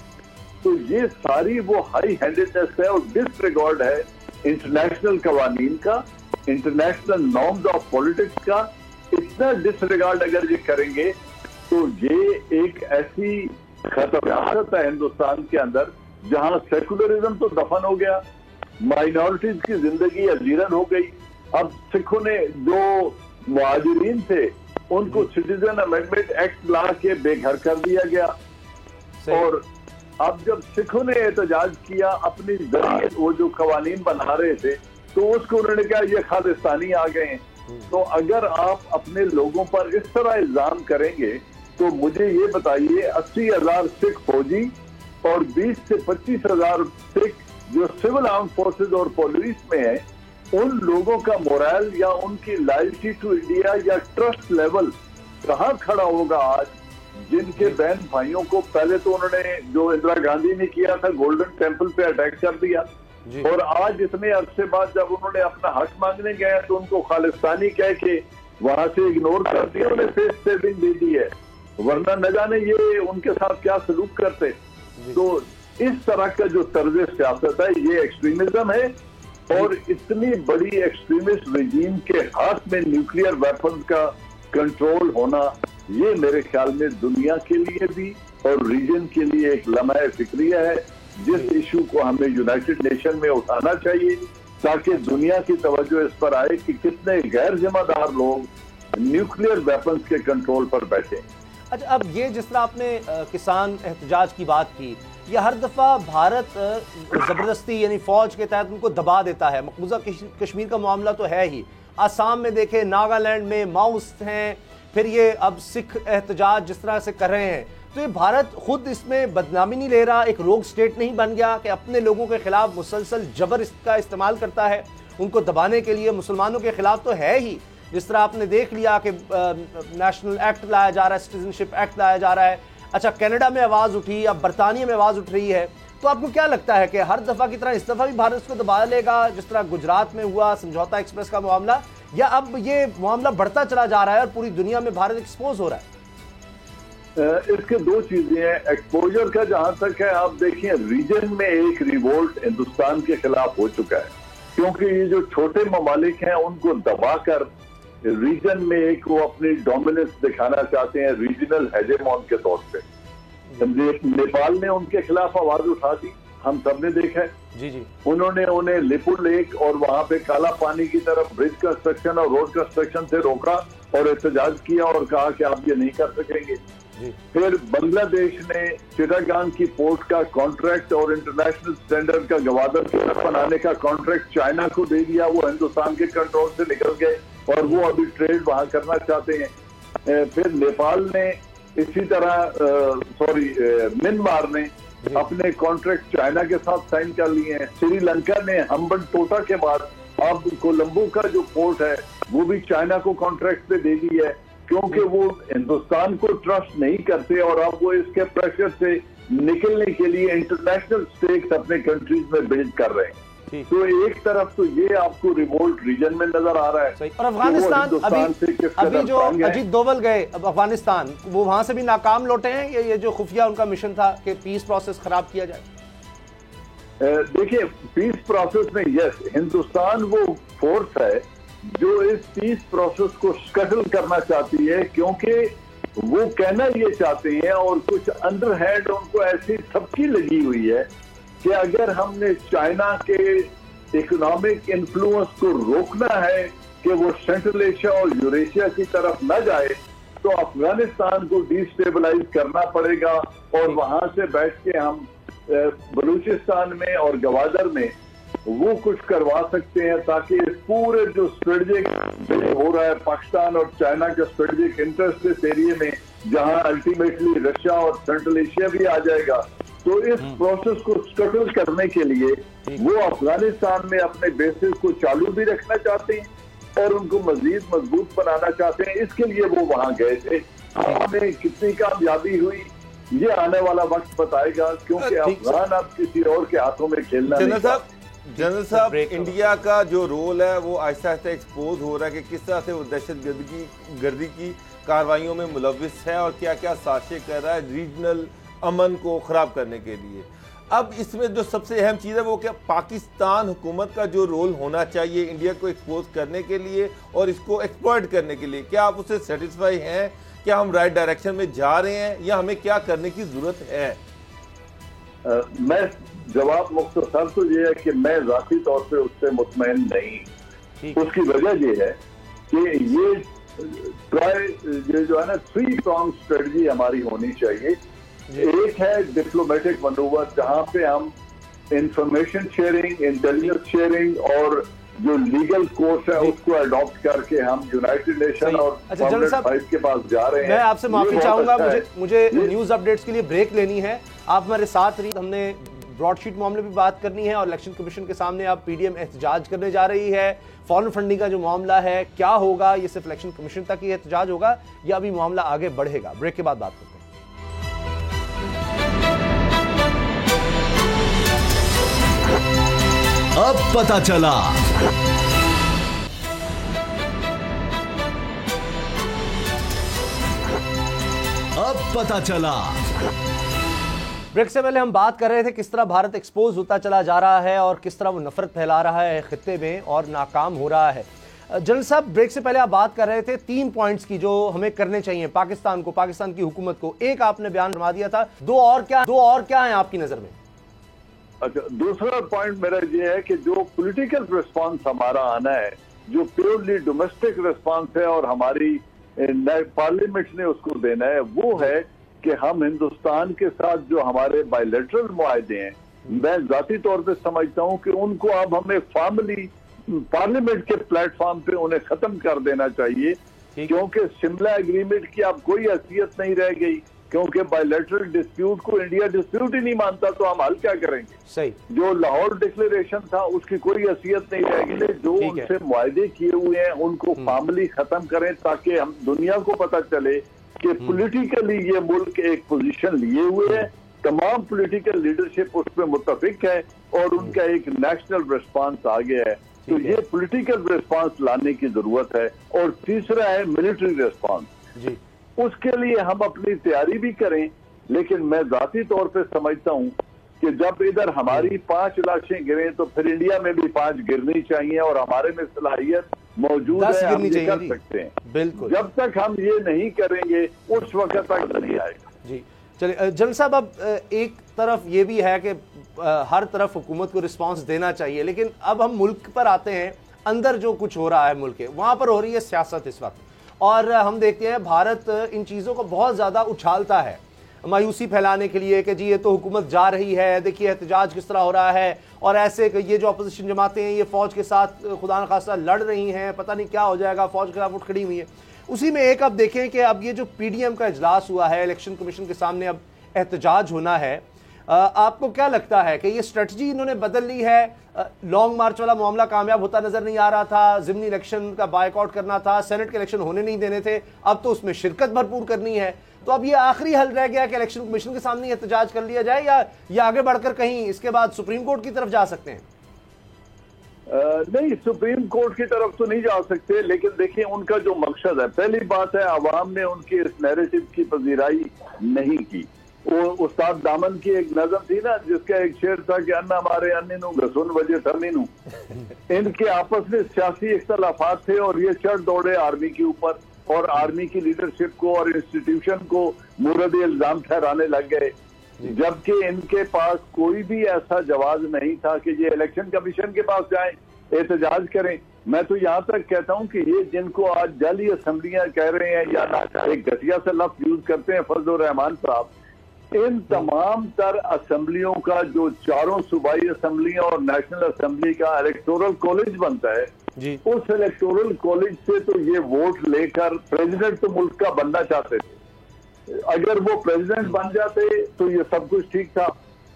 तो ये सारी वो हाई हैंडेडनेस है और डिसरिगार्ड है इंटरनेशनल कवानीन का, इंटरनेशनल नॉर्म्स ऑफ पॉलिटिक्स का। इतना डिसरिगार्ड अगर ये करेंगे तो ये एक ऐसी खतरनाक है हिंदुस्तान के अंदर, जहां सेकुलरिज्म तो दफन हो गया, माइनॉरिटीज की जिंदगी अजीरन हो गई। अब सिखों ने जो मुहाजिरीन थे उनको सिटीजन अमेंडमेंट एक्ट ला के बेघर कर दिया गया, और अब जब सिखों ने एहतजाज किया अपनी जरिए, वो जो कवानीन बना रहे थे, तो उसको उन्होंने कहा ये खालिस्तानी आ गए हैं। तो अगर आप अपने लोगों पर इस तरह इल्जाम करेंगे, तो मुझे ये बताइए 80,000 सिख फौजी और 20 से 25,000 सिख जो सिविल आर्म फोर्सेज और पुलिस में है, उन लोगों का मोरल या उनकी लॉयल्टी टू इंडिया या ट्रस्ट लेवल कहाँ खड़ा होगा आज, जिनके बहन भाइयों को पहले तो उन्होंने जो इंदिरा गांधी ने किया था गोल्डन टेम्पल पे अटैक कर दिया, और आज इतने अरसे बाद जब उन्होंने अपना हक मांगने गए तो उनको खालिस्तानी कह के वहां से इग्नोर कर दिया, उन्हें फेस सेविंग दे दी है, वरना न जाने ये उनके साथ क्या सलूक करते। तो इस तरह का जो तर्ज सियासत है ये एक्सट्रीमिज्म है, और इतनी बड़ी एक्सट्रीमिस्ट रजीम के हाथ में न्यूक्लियर वेपन्स का कंट्रोल होना, ये मेरे ख्याल में दुनिया के लिए भी और रीजन के लिए एक लम्हा फिक्रिया है, जिस इशू को हमें यूनाइटेड नेशन में उठाना चाहिए, ताकि दुनिया की तवज्जो इस पर आए कि कितने गैर जिम्मेदार लोग न्यूक्लियर वेपन्स के कंट्रोल पर बैठे। अच्छा, अब ये जिस तरह आपने किसान एहतजाज की बात की, ये हर दफ़ा भारत ज़बरदस्ती यानी फ़ौज के तहत उनको दबा देता है। मकबूजा कश्मीर का मामला तो है ही, आसाम में देखें, नागालैंड में माओस हैं, फिर ये अब सिख एहतजाज जिस तरह से कर रहे हैं, तो ये भारत खुद इसमें बदनामी नहीं ले रहा, एक रोग स्टेट नहीं बन गया कि अपने लोगों के खिलाफ मुसलसल जबर इसका इस्तेमाल करता है उनको दबाने के लिए? मुसलमानों के खिलाफ तो है ही, जिस तरह आपने देख लिया कि नेशनल एक्ट लाया जा रहा है, सिटीजनशिप एक्ट लाया जा रहा है। अच्छा, कनाडा में आवाज़ उठी, अब बरतानिया में आवाज़ उठ रही है, तो आपको क्या लगता है कि हर दफ़ा की तरह इस दफ़ा भी भारत इसको दबा लेगा, जिस तरह गुजरात में हुआ समझौता एक्सप्रेस का मामला, या अब ये मामला बढ़ता चला जा रहा है और पूरी दुनिया में भारत एक्सपोज हो रहा है? इसके दो चीजें हैं। एक्सपोजर का जहां तक है, आप देखिए रीजन में एक रिवोल्ट हिंदुस्तान के खिलाफ हो चुका है, क्योंकि ये जो छोटे ममालिक हैं उनको दबाकर रीजन में एक वो अपनी डोमिनेंस दिखाना चाहते हैं रीजनल हेजेमॉन के तौर पे। नेपाल ने उनके खिलाफ आवाज उठा दी, हम सब ने देखा है। जी। उन्होंने उन्हें लिपू लेक और वहां पे काला पानी की तरफ ब्रिज कंस्ट्रक्शन और रोड कंस्ट्रक्शन से रोका और एहतजाज किया और कहा कि आप ये नहीं कर सकेंगे। फिर बांग्लादेश ने चिटागांग की पोर्ट का कॉन्ट्रैक्ट और इंटरनेशनल स्टैंडर्ड का गवादर बनाने का कॉन्ट्रैक्ट चाइना को दे दिया, वो हिंदुस्तान के कंट्रोल से निकल गए और वो अभी ट्रेड वहां करना चाहते हैं। फिर नेपाल ने इसी तरह म्यांमार ने अपने कॉन्ट्रैक्ट चाइना के साथ साइन कर लिए हैं। श्रीलंका ने हम्बन टोटा के बाद अब कोलंबो का जो पोर्ट है वो भी चाइना को कॉन्ट्रैक्ट पे दे दी है, क्योंकि वो हिंदुस्तान को ट्रस्ट नहीं करते और अब वो इसके प्रेशर से निकलने के लिए इंटरनेशनल स्टेक्स अपने कंट्रीज में बिल्ड कर रहे हैं। तो एक तरफ तो ये आपको रिवोल्ट रीजन में नजर आ रहा है। और अफगानिस्तान अभी जो अजीत दोवल गए अब अफगानिस्तान, वो वहां से भी नाकाम लौटे हैं, ये जो खुफिया उनका मिशन था कि पीस प्रोसेस खराब किया जाए? देखिए, पीस प्रोसेस में यस, हिंदुस्तान वो फोर्स है जो इस पीस प्रोसेस को स्कटल करना चाहती है, क्योंकि वो कहना ये चाहते हैं और कुछ अंडरहैंड उनको ऐसी सबकी लगी हुई है कि अगर हमने चाइना के इकोनॉमिक इन्फ्लुएंस को रोकना है कि वो सेंट्रल एशिया और यूरेशिया की तरफ न जाए, तो अफगानिस्तान को डिस्टेबलाइज करना पड़ेगा और वहां से बैठ के हम बलूचिस्तान में और गवादर में वो कुछ करवा सकते हैं, ताकि इस पूरे जो स्ट्रेटेजिक हो रहा है पाकिस्तान और चाइना के स्ट्रेटेजिक इंटरेस्ट इस एरिया में, जहां अल्टीमेटली रशिया और सेंट्रल एशिया भी आ जाएगा, तो इस प्रोसेस को स्कटल करने के लिए वो अफगानिस्तान में अपने बेसिस को चालू भी रखना चाहते हैं और उनको मजीद मजबूत बनाना चाहते हैं। इसके लिए वो वहां गए थे। हमें कितनी कामयाबी हुई ये आने वाला वक्त बताएगा, क्योंकि अफगान अब किसी और के हाथों में खेलना नहीं। जनरल साहब, इंडिया का जो रोल है वो आहिस्ता आहिस्ता एक्सपोज हो रहा है कि किस तरह से वो दहशत गर्दी की कार्रवाइयों में मुलविस है और क्या क्या साजिशें कर रहा है रीजनल अमन को खराब करने के लिए। अब इसमें जो सबसे अहम चीज़ है वो क्या पाकिस्तान हुकूमत का जो रोल होना चाहिए इंडिया को एक्सपोज करने के लिए और इसको एक्सप्लॉइट करने के लिए, क्या आप उससे सेटिस्फाई हैं? क्या हम राइट डायरेक्शन में जा रहे हैं या हमें क्या करने की जरूरत है? मैं जवाब मुख्तसर तो ये है कि मैं जाती तौर पे उससे मुतमईन नहीं। उसकी वजह ये है कि ये जो है ना 3 pronged स्ट्रेटजी हमारी होनी चाहिए। एक है डिप्लोमेटिक मनूवर, जहां पे हम इंफॉर्मेशन शेयरिंग, इंटेलिजेंस शेयरिंग और जो लीगल कोर्स है उसको अडॉप्ट करके हम यूनाइटेड नेशन और फाइव के पास जा रहे हैं। मैं आपसे माफी चाहूंगा, मुझे न्यूज अपडेट्स के लिए ब्रेक लेनी है। आप हमारे साथ रही, हमने ब्रॉडशीट मामले भी बात करनी है और इलेक्शन कमीशन के सामने अब पीडीएम एहतजाज करने जा रही है। फॉरेन फंडिंग का जो मामला है क्या होगा, ये सिर्फ इलेक्शन कमीशन तक ही एहतजाज होगा या अभी मामला आगे बढ़ेगा? ब्रेक के बाद बात करते हैं। अब पता चला। अब पता चला। ब्रेक से पहले हम बात कर रहे थे किस तरह भारत एक्सपोज होता चला जा रहा है और किस तरह वो नफरत फैला रहा है खित्ते में और नाकाम हो रहा है। जनरल साहब, ब्रेक से पहले आप बात कर रहे थे 3 पॉइंट्स की जो हमें करने चाहिए पाकिस्तान को, पाकिस्तान की हुकूमत को। एक आपने बयान फरमा दिया था, दो और क्या है आपकी नजर में? अच्छा, दूसरा पॉइंट मेरा ये है कि जो पॉलिटिकल रिस्पांस हमारा आना है, जो प्योरली डोमेस्टिक रिस्पांस है और हमारी पार्लियामेंट ने उसको देना है, वो है कि हम हिंदुस्तान के साथ जो हमारे बायलैटरल मुआहदे हैं, मैं जाती तौर पे समझता हूं कि उनको अब हमें फॉर्मली पार्लियामेंट के प्लेटफॉर्म पे उन्हें खत्म कर देना चाहिए, क्योंकि शिमला एग्रीमेंट की अब कोई हैसियत नहीं रह गई, क्योंकि बायलैटरल डिस्प्यूट को इंडिया डिस्प्यूट ही नहीं मानता, तो हम हल क्या करेंगे? सही। जो लाहौर डिक्लेरेशन था उसकी कोई हैसियत नहीं रह गई। जो उनसे मुआहदे किए हुए हैं उनको फॉर्मली खत्म करें, ताकि हम दुनिया को पता चले कि पॉलिटिकली ये मुल्क एक पोजीशन लिए हुए है, तमाम पॉलिटिकल लीडरशिप उस पर मुत्तफिक है और उनका एक नेशनल रिस्पांस आ गया है। तो ये पॉलिटिकल रिस्पांस लाने की जरूरत है। और तीसरा है मिलिट्री रिस्पांस। उसके लिए हम अपनी तैयारी भी करें, लेकिन मैं जाती तौर पे समझता हूं कि जब इधर हमारी 5 लाशें गिरें तो फिर इंडिया में भी 5 गिरनी चाहिए और हमारे में सलाहियत मौजूद है, हम ये कर सकते हैं। बिल्कुल, जब तक हम ये नहीं करेंगे उस वक्त तक नहीं आएगा। जी चलिए जनरल साहब, अब एक तरफ ये भी है कि हर तरफ हुकूमत को रिस्पांस देना चाहिए, लेकिन अब हम मुल्क पर आते हैं, अंदर जो कुछ हो रहा है मुल्क के, वहां पर हो रही है सियासत इस वक्त, और हम देखते हैं भारत इन चीज़ों को बहुत ज़्यादा उछालता है मायूसी फैलाने के लिए कि जी ये तो हुकूमत जा रही है, देखिए एहतजाज किस तरह हो रहा है, और ऐसे ये जो अपोजिशन जमातें हैं ये फ़ौज के साथ खुदा न खास्ता लड़ रही हैं, पता नहीं क्या हो जाएगा, फ़ौज के खिलाफ उठ खड़ी हुई है। उसी में एक अब देखें कि अब ये जो पीडीएम का इजलास हुआ है, इलेक्शन कमीशन के सामने अब एहतजाज होना है, आपको क्या लगता है कि ये स्ट्रेटजी इन्होंने बदल ली है? लॉन्ग मार्च वाला मामला कामयाब होता नजर नहीं आ रहा था, ज़िमनी इलेक्शन का बायकॉट करना था, सेनेट के इलेक्शन होने नहीं देने थे, अब तो उसमें शिरकत भरपूर करनी है, तो अब ये आखिरी हल रह गया कि इलेक्शन कमीशन के सामने एहतजाज कर लिया जाए या आगे बढ़कर कहीं इसके बाद सुप्रीम कोर्ट की तरफ जा सकते हैं? नहीं, सुप्रीम कोर्ट की तरफ तो नहीं जा सकते, लेकिन देखिए उनका जो मकसद है, पहली बात है अवाम ने उनकी इस नैरेटिव की पजीराई नहीं की। वो उस्ताद दामन की एक नज़म थी ना, जिसका एक शेर था कि अन्ना हमारे अन्य नु घसुन वजह ठरनी नु। इनके आपस में सियासी इख्तलाफात थे और ये चढ़ दौड़े आर्मी के ऊपर और आर्मी की लीडरशिप को और इंस्टीट्यूशन को मुरद इल्जाम ठहराने लग गए, जबकि इनके पास कोई भी ऐसा जवाब नहीं था कि ये इलेक्शन कमीशन के पास जाएं, एहतजाज करें। मैं तो यहाँ तक कहता हूँ कि ये जिनको आज जाली असम्बलियां कह रहे हैं या एक घटिया से लफ्ज यूज करते हैं फजल रहमान साहब, इन तमाम तर असम्बलियों का जो चारों सूबाई असम्बलियां और नेशनल असम्बली का इलेक्टोरल कॉलेज बनता है जी, उस इलेक्टोरल कॉलेज से तो ये वोट लेकर प्रेसिडेंट तो मुल्क का बनना चाहते थे। अगर वो प्रेसिडेंट बन जाते तो ये सब कुछ ठीक था,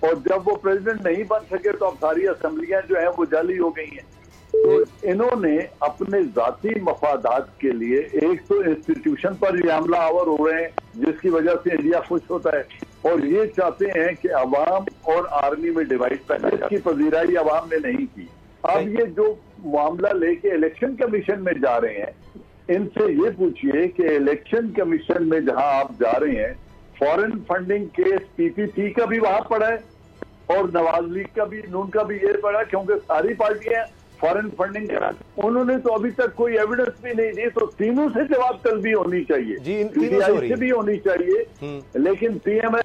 और जब वो प्रेसिडेंट नहीं बन सके तो अब सारी असम्बलियां जो है वो जाली हो गई हैं। तो इन्होंने अपने जाती मफादात के लिए एक तो इंस्टीट्यूशन पर ये हमला आवर हो रहे हैं जिसकी वजह से इंडिया खुश होता है, और ये चाहते हैं कि अवाम और आर्मी में डिवाइड पैदा, इसकी पजीराई अवाम ने नहीं की। अब ये जो मामला लेके इलेक्शन कमीशन में जा रहे हैं, इनसे ये पूछिए कि इलेक्शन कमीशन में जहां आप जा रहे हैं, फॉरेन फंडिंग केस पीपीपी का भी वहां पड़ा है और नवाज लीग का भी, नून का भी ये पड़ा, क्योंकि सारी पार्टियां फॉरेन फंडिंग करा, उन्होंने तो अभी तक कोई एविडेंस भी नहीं दी। तो तीनों से जवाब तलबी होनी चाहिए, पीटीआई से भी होनी चाहिए, लेकिन पीएमएल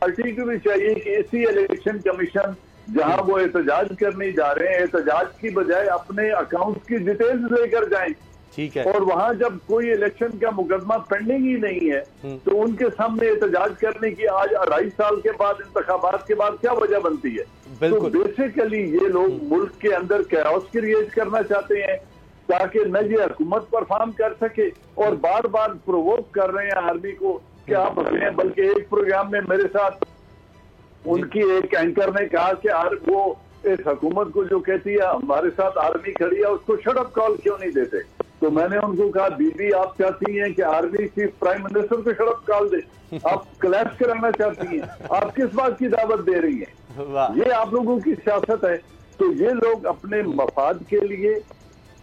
पार्टी को भी चाहिए कि इसी इलेक्शन कमीशन जहां वो एहतजाज करने जा रहे हैं, एहतजाज की बजाय अपने अकाउंट की डिटेल्स लेकर जाएं। ठीक है। और वहां जब कोई इलेक्शन का मुकदमा पेंडिंग ही नहीं है तो उनके सामने एहतजाज करने की आज 2.5 साल के बाद, इंतखाबात के बाद क्या वजह बनती है? तो बेसिकली ये लोग मुल्क के अंदर कैओस क्रिएट करना चाहते हैं ताकि न ये हुकूमत परफॉर्म कर सके, और बार बार प्रोवोक कर रहे हैं आर्मी को कि आप हंसें। बल्कि एक प्रोग्राम में मेरे साथ उनकी एक एंकर ने कहा कि वो इस हुकूमत को जो कहती है हमारे साथ आर्मी खड़ी है, उसको शट अप कॉल क्यों नहीं देते? तो मैंने उनको कहा, बीबी आप चाहती हैं कि आर्मी चीफ प्राइम मिनिस्टर को शट अप कॉल दे? आप क्लैश कराना चाहती हैं? आप किस बात की दावत दे रही हैं? ये आप लोगों की सियासत है। तो ये लोग अपने मफाद के लिए,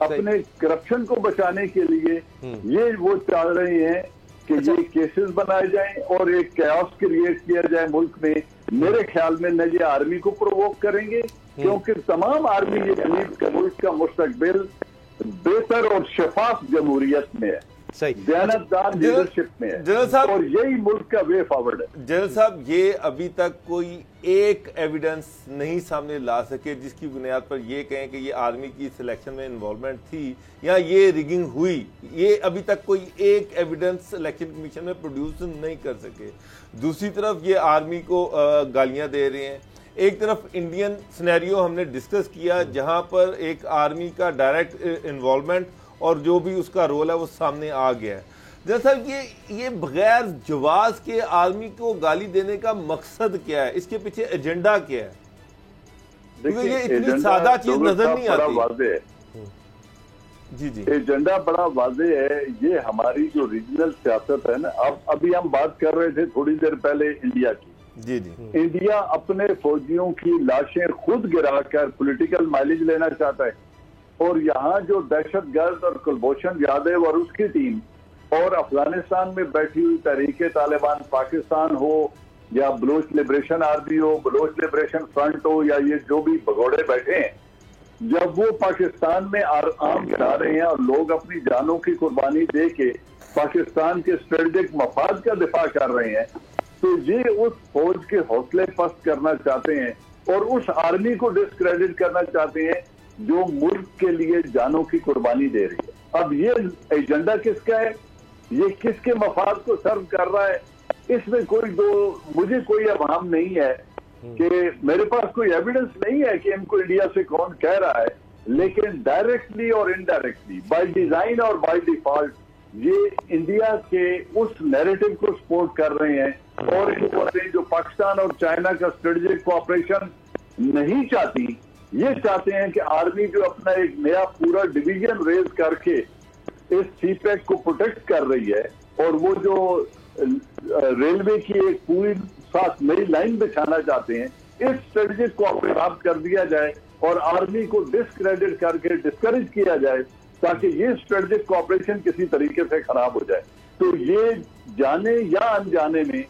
अपने करप्शन को बचाने के लिए ये वो चाह रहे हैं कि ये केसेस बनाए जाएं और एक कैओस क्रिएट किया जाए मुल्क में। मेरे ख्याल में न ये आर्मी को प्रोवोक करेंगे, क्योंकि तमाम आर्मी ये बिलीव कि मुल्क का मुस्तकबिल बेहतर और शफाफ जमहूरियत में है, सही दयानतदार लीडरशिप में है, जनरल साहब, और यही मुल्क का वे फॉरवर्ड है। जनरल साहब, ये अभी तक कोई एक एविडेंस नहीं सामने ला सके जिसकी बुनियाद पर ये कहें कि ये आर्मी की सिलेक्शन में इन्वॉल्वमेंट थी या ये रिगिंग हुई। ये अभी तक कोई एक एविडेंस इलेक्शन कमीशन में प्रोड्यूस नहीं कर सके। दूसरी तरफ ये आर्मी को गालियां दे रहे हैं। एक तरफ इंडियन सिनेरियो हमने डिस्कस किया जहां पर एक आर्मी का डायरेक्ट इन्वॉल्वमेंट और जो भी उसका रोल है वो सामने आ गया है। जैसा ये बगैर जवाज के आर्मी को गाली देने का मकसद क्या है, इसके पीछे एजेंडा क्या है? क्योंकि ये इतनी सादा चीज नजर नहीं आती। जी जी, एजेंडा बड़ा वाजे है। ये हमारी जो रीजनल सियासत है ना, अब अभी हम बात कर रहे थे थोड़ी देर पहले इंडिया की। जी जी, इंडिया अपने फौजियों की लाशें खुद गिराकर पॉलिटिकल माइलेज लेना चाहता है, और यहाँ जो दहशतगर्द और कुलभूषण यादव और उसकी टीम और अफगानिस्तान में बैठी हुई तहरीके तालिबान पाकिस्तान हो या बलोच लिबरेशन आर्मी हो, बलोच लिबरेशन फ्रंट हो, या ये जो भी भगोड़े बैठे हैं, जब वो पाकिस्तान में आर्म गिरा रहे हैं और लोग अपनी जानों की कुर्बानी दे के पाकिस्तान के स्ट्रेटेजिक मफाद का दिफा कर रहे हैं, तो ये उस फौज के हौसले पस्त करना चाहते हैं और उस आर्मी को डिस्क्रेडिट करना चाहते हैं जो मुल्क के लिए जानों की कुर्बानी दे रही है। अब ये एजेंडा किसका है? ये किसके मफाद को सर्व कर रहा है? इसमें मुझे कोई अवहम नहीं है कि मेरे पास कोई एविडेंस नहीं है कि इनको इंडिया से कौन कह रहा है, लेकिन डायरेक्टली और इनडायरेक्टली, बाय डिजाइन और बाय डिफॉल्ट, ये इंडिया के उस नैरेटिव को सपोर्ट कर रहे हैं। और जो पाकिस्तान और चाइना का स्ट्रेटेजिक कोऑपरेशन नहीं चाहती, ये चाहते हैं कि आर्मी जो अपना एक नया पूरा डिवीजन रेज करके इस सीपैक को प्रोटेक्ट कर रही है, और वो जो रेलवे की एक पूरी साथ नई लाइन बिछाना चाहते हैं, इस स्ट्रेटेजिक को प्राप्त कर दिया जाए और आर्मी को डिस्क्रेडिट करके डिस्करेज किया जाए ताकि ये स्ट्रेटेजिक कोऑपरेशन किसी तरीके से खराब हो जाए। तो ये जाने या अनजाने में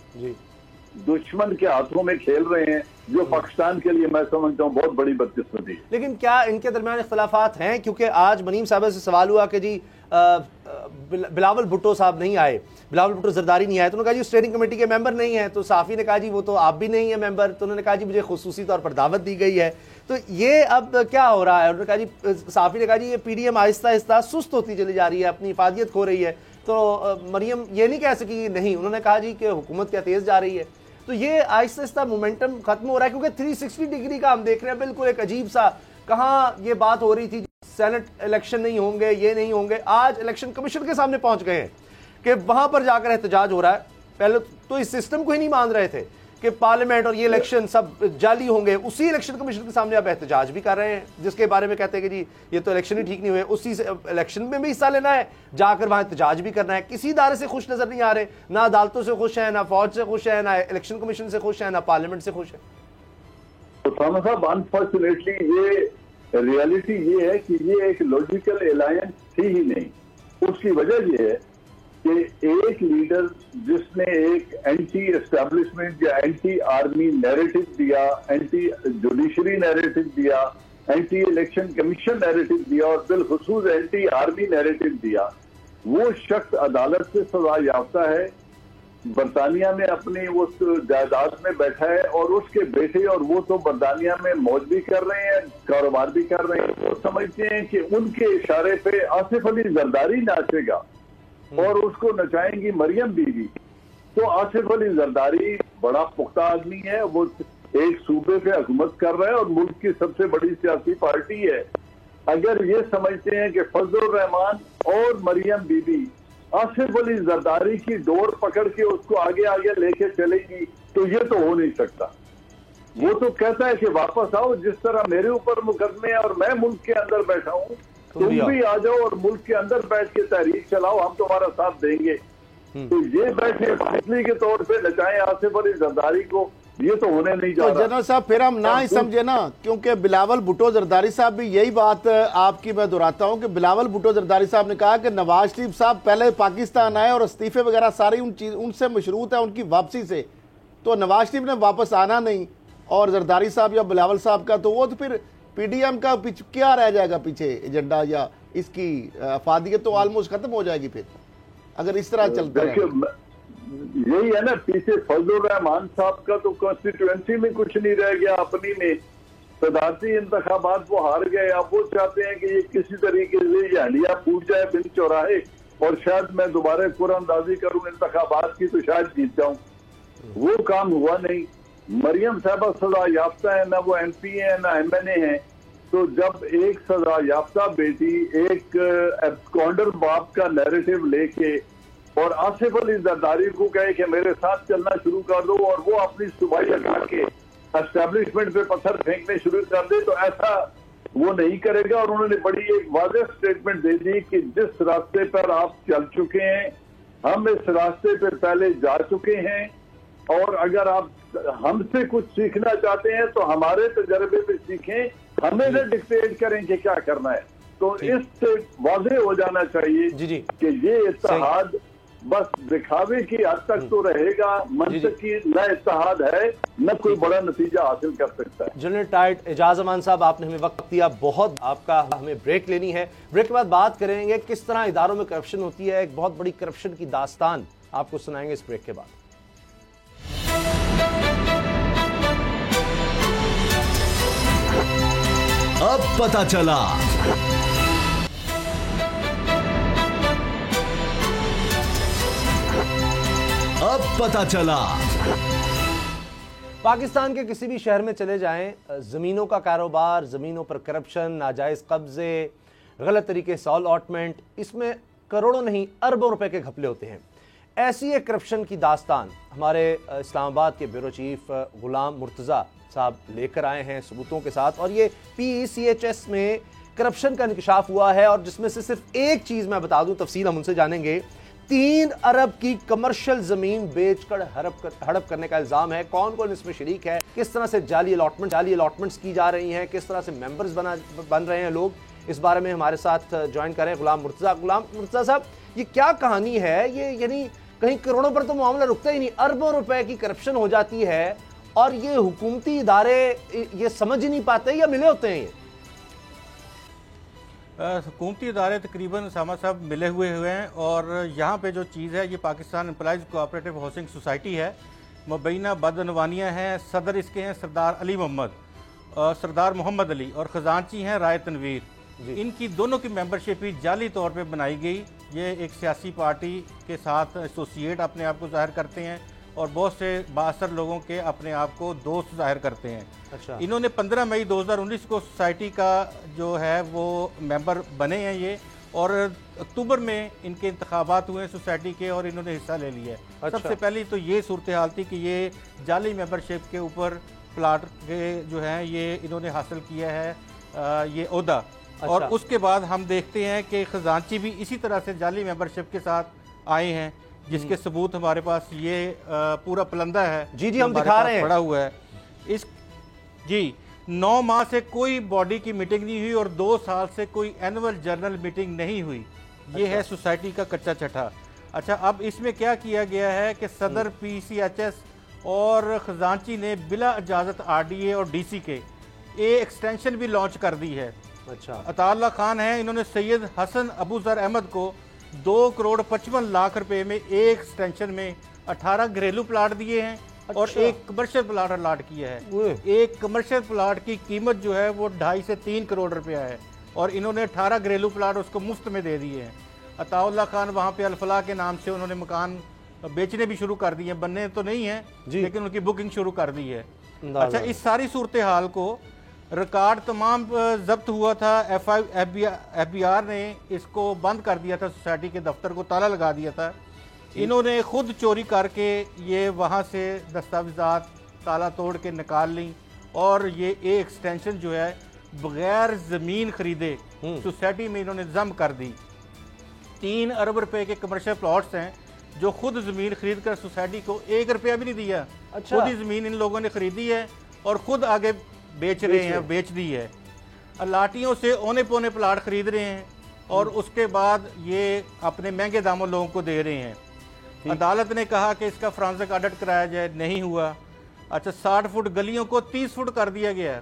दुश्मन के हाथों में खेल रहे हैं, जो पाकिस्तान के लिए मैं समझता हूँ बहुत बड़ी बदकिस्मती है। लेकिन क्या इनके दरमियान इख्तलाफात हैं? क्योंकि आज मनीम साहब से सवाल हुआ कि जी बिलावल भुट्टो साहब नहीं आए, बिलावल भुट्टो जरदारी नहीं आए, तो उन्होंने कहा जी स्टेयरिंग कमेटी के मेंबर नहीं है। तो साफ़ी ने कहा जी वो तो आप भी नहीं है मेंबर, तो उन्होंने कहा जी मुझे खुसूसी तौर पर दावत दी गई है। तो ये अब क्या हो रहा है? उन्होंने कहा जी, साफ़ी ने कहा जी ये PDM आहिस्ता आहिस्ता सुस्त होती चली जा रही है, अपनी इफादियत खो रही है। तो मरियम ये नहीं कह सकी नहीं, उन्होंने कहा जी कि हुकूमत क्या तेज़ जा रही है। तो ये आहिस्ता आहिस्ता मोमेंटम खत्म हो रहा है, क्योंकि 360 डिग्री का हम देख रहे हैं, बिल्कुल एक अजीब सा, कहाँ ये बात हो रही थी सेनेट इलेक्शन नहीं होंगे, ये नहीं होंगे, आज इलेक्शन कमीशन के सामने पहुंच गए हैं कि वहां पर जाकर एहतजाज हो रहा है। पहले तो इस सिस्टम को ही नहीं मान रहे थे कि पार्लियामेंट और ये इलेक्शन सब जाली होंगे, उसी इलेक्शन कमीशन के सामने अब एहतजाज भी कर रहे हैं, जिसके बारे में कहते हैं कि जी ये तो इलेक्शन ही ठीक नहीं हुए, उसी से इलेक्शन में भी हिस्सा लेना है, जाकर वहां एहतजाज भी करना है। किसी इदारे से खुश नजर नहीं आ रहे, ना अदालतों से खुश है, ना फौज से खुश है, ना इलेक्शन कमीशन से खुश है, ना पार्लियामेंट से खुश है। तो सामा साहब, अनफॉर्चुनेटली ये रियलिटी ये है कि ये एक लॉजिकल अलायंस थी ही नहीं। उसकी वजह ये है कि एक लीडर जिसने एक एंटी एस्टैब्लिशमेंट या एंटी आर्मी नैरेटिव दिया, एंटी जुडिशरी नैरेटिव दिया, एंटी इलेक्शन कमीशन नैरेटिव दिया और बिलखुसूस एंटी आर्मी नैरेटिव दिया, वो शख्स अदालत से सजा याफ्ता है, बरतानिया में अपनी उस जायदाद में बैठा है, और उसके बेटे और वो तो बरतानिया में मौज भी कर रहे हैं, कारोबार भी कर रहे हैं। वो समझते हैं कि उनके इशारे पे आसिफ अली जरदारी नाचेगा और उसको नचाएंगी मरियम बीवी। तो आसिफ अली जरदारी बड़ा पुख्ता आदमी है, वो एक सूबे पे हुकूमत कर रहा है और मुल्क की सबसे बड़ी सियासी पार्टी है। अगर ये समझते हैं कि फजलुर रहमान और मरियम बीवी आसिफ अली जरदारी की डोर पकड़ के उसको आगे आगे लेके चलेगी, तो ये तो हो नहीं सकता। वो तो कहता है कि वापस आओ, जिस तरह मेरे ऊपर मुकदमे है और मैं मुल्क के अंदर बैठा हूँ, तुम भी आ जाओ और मुल्क के अंदर बैठ के तहरीक चलाओ, हम तुम्हारा साथ देंगे। तो ये बैठे फासली के तौर पे नचाएं आसिफ अली जरदारी को, ये तो होने नहीं जा रहा। तो जनरल साहब फिर हम ना ही समझे ना, क्योंकि बिलावल भुट्टो जरदारी साहब भी यही बात आपकी मैं दोहराता हूं कि बिलावल भुट्टो जरदारी साहब ने कहा कि नवाज शरीफ साहब पहले पाकिस्तान आए और इस्तीफे वगैरह सारी उनसे मशरूत है उनकी वापसी से, तो नवाज शरीफ ने वापस आना नहीं, और जरदारी साहब या बिलावल साहब का तो वो तो फिर PDM का क्या रह जाएगा पीछे एजेंडा, या इसकी अफादियत तो ऑलमोस्ट खत्म हो जाएगी फिर अगर इस तरह चलता है। यही है ना, पीछे फजलुर रहमान साहब का तो कॉन्स्टिट्यूएंसी में कुछ नहीं रह गया, अपनी में सदारती इंतखाबात वो हार गए। अब वो चाहते हैं कि ये किसी तरीके से ये हंडिया फूट जाए बिन चौराहे और शायद मैं दोबारा कुरानंदाजी करूं इंतखाबात की तो शायद जीत जाऊं। वो काम हुआ नहीं। मरियम साहबा सजा याफ्ता है, ना वो MP है ना MNA है। तो जब एक सजा याफ्ता बेटी एक एब्सकॉन्डर बाप का नैरेटिव लेके और आसिफ अली जरदारी को कहे कि मेरे साथ चलना शुरू कर दो, और वो अपनी सुबाई लगा के एस्टैब्लिशमेंट पे पत्थर फेंकने शुरू कर दे, तो ऐसा वो नहीं करेगा। और उन्होंने बड़ी एक वाज़ेह स्टेटमेंट दे दी कि जिस रास्ते पर आप चल चुके हैं, हम इस रास्ते पे पहले जा चुके हैं, और अगर आप हमसे कुछ सीखना चाहते हैं तो हमारे तजर्बे पे सीखें, हमें न डिक्टेट करें कि क्या करना है। तो इससे वाज़ेह हो जाना चाहिए कि ये इत्तेहाद बस दिखावे की हद तक तो रहेगा, मंतकी न इत्तेहाद है, न कोई बड़ा नतीजा हासिल कर सकता है। जनरल टाइट एजाज अमान साहब, आपने हमें वक्त दिया बहुत, आपका हमें ब्रेक लेनी है। ब्रेक के बाद बात करेंगे किस तरह इदारों में करप्शन होती है, एक बहुत बड़ी करप्शन की दास्तान आपको सुनाएंगे इस ब्रेक के बाद। अब पता चला। अब पता चला। पाकिस्तान के किसी भी शहर में चले जाएं, ज़मीनों का कारोबार, ज़मीनों पर करप्शन, नाजायज़ कब्ज़े, गलत तरीके से अलॉटमेंट, इसमें करोड़ों नहीं अरबों रुपए के घपले होते हैं। ऐसी एक करप्शन की दास्तान हमारे इस्लामाबाद के ब्यूरो चीफ गुलाम मुर्तज़ा साहब लेकर आए हैं सबूतों के साथ, और ये PECHS में करप्शन का इंकशाफ हुआ है, और जिसमें से सिर्फ एक चीज़ मैं बता दूं, तफसील हम उनसे जानेंगे। 3 अरब की कमर्शियल जमीन बेचकर हड़प करने का इल्जाम है। कौन कौन इसमें शरीक है, किस तरह से जाली अलॉटमेंट्स की जा रही हैं, किस तरह से मेंबर्स बन रहे हैं लोग, इस बारे में हमारे साथ ज्वाइन करें गुलाम मुर्तज़ा। गुलाम मुर्तज़ा साहब, ये क्या कहानी है? ये यानी कहीं करोड़ों पर तो मामला रुकता ही नहीं, अरबों रुपए की करप्शन हो जाती है और ये हुकूमती इदारे ये समझ ही नहीं पाते या मिले होते हैं। ये हुकूमती इदारे तकरीबन उसामा साहब मिले हुए हैं और यहाँ पे जो चीज़ है ये Pakistan employees cooperative housing society है, मुबैना बदअनवानियाँ हैं, सदर इसके हैं सरदार अली मोहम्मद, सरदार मोहम्मद अली और ख़जानची हैं राय तनवीर। इनकी दोनों की मेंबरशिप ही जाली तौर पे बनाई गई। ये एक सियासी पार्टी के साथ एसोसिएट अपने आप को जाहिर करते हैं और बहुत से बासर लोगों के अपने आप को दोस्त जाहिर करते हैं। अच्छा। इन्होंने 15 मई 2019 को सोसाइटी का जो है वो मेंबर बने हैं ये, और अक्टूबर में इनके इंतखाबात हुए सोसाइटी के और इन्होंने हिस्सा ले लिया है। अच्छा। सबसे पहले तो ये सूरत हाल थी कि ये जाली मेंबरशिप के ऊपर प्लाट के जो है ये इन्होंने हासिल किया है ये ओहदा। अच्छा। और उसके बाद हम देखते हैं कि खजांची भी इसी तरह से जाली मेंबरशिप के साथ आए हैं, जिसके सबूत हमारे पास ये पूरा पलंदा है। जी जी, हम दिखा रहे हैं, पड़ा हुआ है इस जी। 9 माह से कोई बॉडी की मीटिंग नहीं हुई और 2 साल से कोई एनुअल जर्नल मीटिंग नहीं हुई। ये है सोसाइटी का कच्चा चट्टा। अच्छा, अब इसमें क्या किया गया है कि सदर PCHS और खजांची ने बिला इजाज़त RDA और DC के एक्सटेंशन भी लॉन्च कर दी है। अच्छा। अताउल्लाह खान है, इन्होंने सैयद हसन अबू जर अहमद को 2 करोड़ 55 लाख रुपए में एक एक्सटेंशन में 18 घरेलू प्लाट दिए हैं। अच्छा। और एक कमर्शियल प्लाट अलाट किया है। एक कमर्शियल प्लाट की कीमत जो है वो 2.5 से 3 करोड़ रुपया है और इन्होंने 18 घरेलू प्लाट उसको मुफ्त में दे दिए हैं। अताउल्लाह खान वहाँ पे अल-फलाह के नाम से उन्होंने मकान बेचने भी शुरू कर दिए, बनने तो नहीं है लेकिन उनकी बुकिंग शुरू कर दी है। अच्छा, इस सारी सूरत हाल को रिकॉर्ड तमाम जब्त हुआ था। FBI ने इसको बंद कर दिया था, सोसाइटी के दफ्तर को ताला लगा दिया था। इन्होंने खुद चोरी करके ये वहाँ से दस्तावेजात ताला तोड़ के निकाल ली और ये एक्सटेंशन जो है बगैर ज़मीन खरीदे सोसाइटी में इन्होंने जम कर दी। 3 अरब रुपए के कमर्शियल प्लॉट्स हैं जो खुद ज़मीन खरीद कर सोसाइटी को 1 रुपया भी नहीं दिया। अच्छा। खुद ही ज़मीन इन लोगों ने खरीदी है और खुद आगे बेच रहे हैं, बेच दी है। अलाटियों से औने पौने प्लाट खरीद रहे हैं और उसके बाद ये अपने महंगे दामों लोगों को दे रहे हैं। अदालत ने कहा कि इसका फ्रांसिक ऑडिट कराया जाए, नहीं हुआ। अच्छा, 60 फुट गलियों को 30 फुट कर दिया गया है,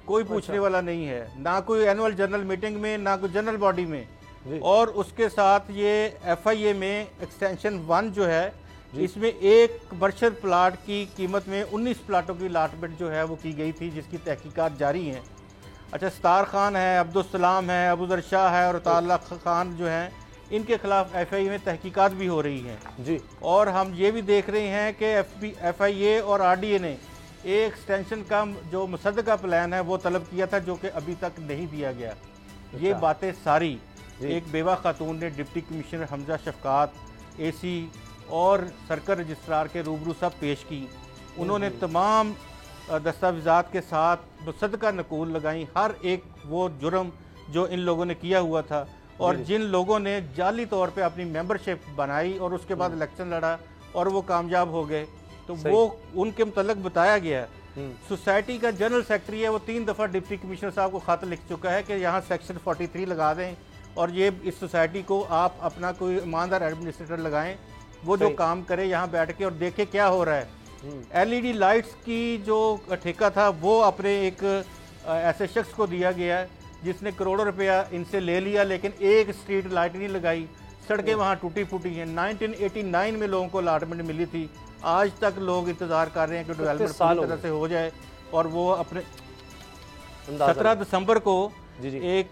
कोई पूछने वाला नहीं है, ना कोई एनुअल जनरल मीटिंग में ना कोई जनरल बॉडी में। और उसके साथ ये FIA में एक्सटेंशन 1 जो है इसमें एक कमर्शियल प्लाट की कीमत में 19 प्लाटों की अलाटमेंट जो है वो की गई थी, जिसकी तहकीकात जारी हैं। अच्छा, सतार खान है, अब्दुल सलाम है, अबूजर शाह है और अताउल्लाह खान जो हैं, इनके खिलाफ FIA में तहकीकात भी हो रही हैं जी। और हम ये भी देख रहे हैं कि FIA और RDA ने एक एक्सटेंशन का जो मुसद्दका प्लान है वो तलब किया था, जो कि अभी तक नहीं दिया गया। ये बातें सारी एक बेवा खातून ने deputy commissioner Hamza Shafqat, AC और सर्कल रजिस्ट्रार के रूबरू सब पेश की। उन्होंने तमाम दस्तावेजात के साथ मुसद्दका नकूल लगाई, हर एक वो जुर्म जो इन लोगों ने किया हुआ था और जिन लोगों ने जाली तौर पे अपनी मेंबरशिप बनाई और उसके बाद इलेक्शन लड़ा और वो कामयाब हो गए, तो वो उनके मुतल्लिक बताया गया। सोसाइटी का जनरल सेक्रेटरी है, वो 3 दफ़ा डिप्टी कमिश्नर साहब को खत लिख चुका है कि यहाँ सेक्शन 43 लगा दें और ये इस सोसाइटी को आप अपना कोई ईमानदार एडमिनिस्ट्रेटर लगाएं, वो जो काम करे यहाँ बैठ के और देखे क्या हो रहा है। LED लाइट्स की जो ठेका था वो अपने एक ऐसे शख्स को दिया गया जिसने करोड़ों रुपया इनसे ले लिया, लेकिन एक स्ट्रीट लाइट नहीं लगाई। सड़कें वहाँ टूटी फूटी हैं। 1989 में लोगों को अलाटमेंट मिली थी, आज तक लोग इंतज़ार कर रहे हैं कि डेवलपमेंट पूरी तरह से हो जाए। और वो अपने 17 दिसंबर को एक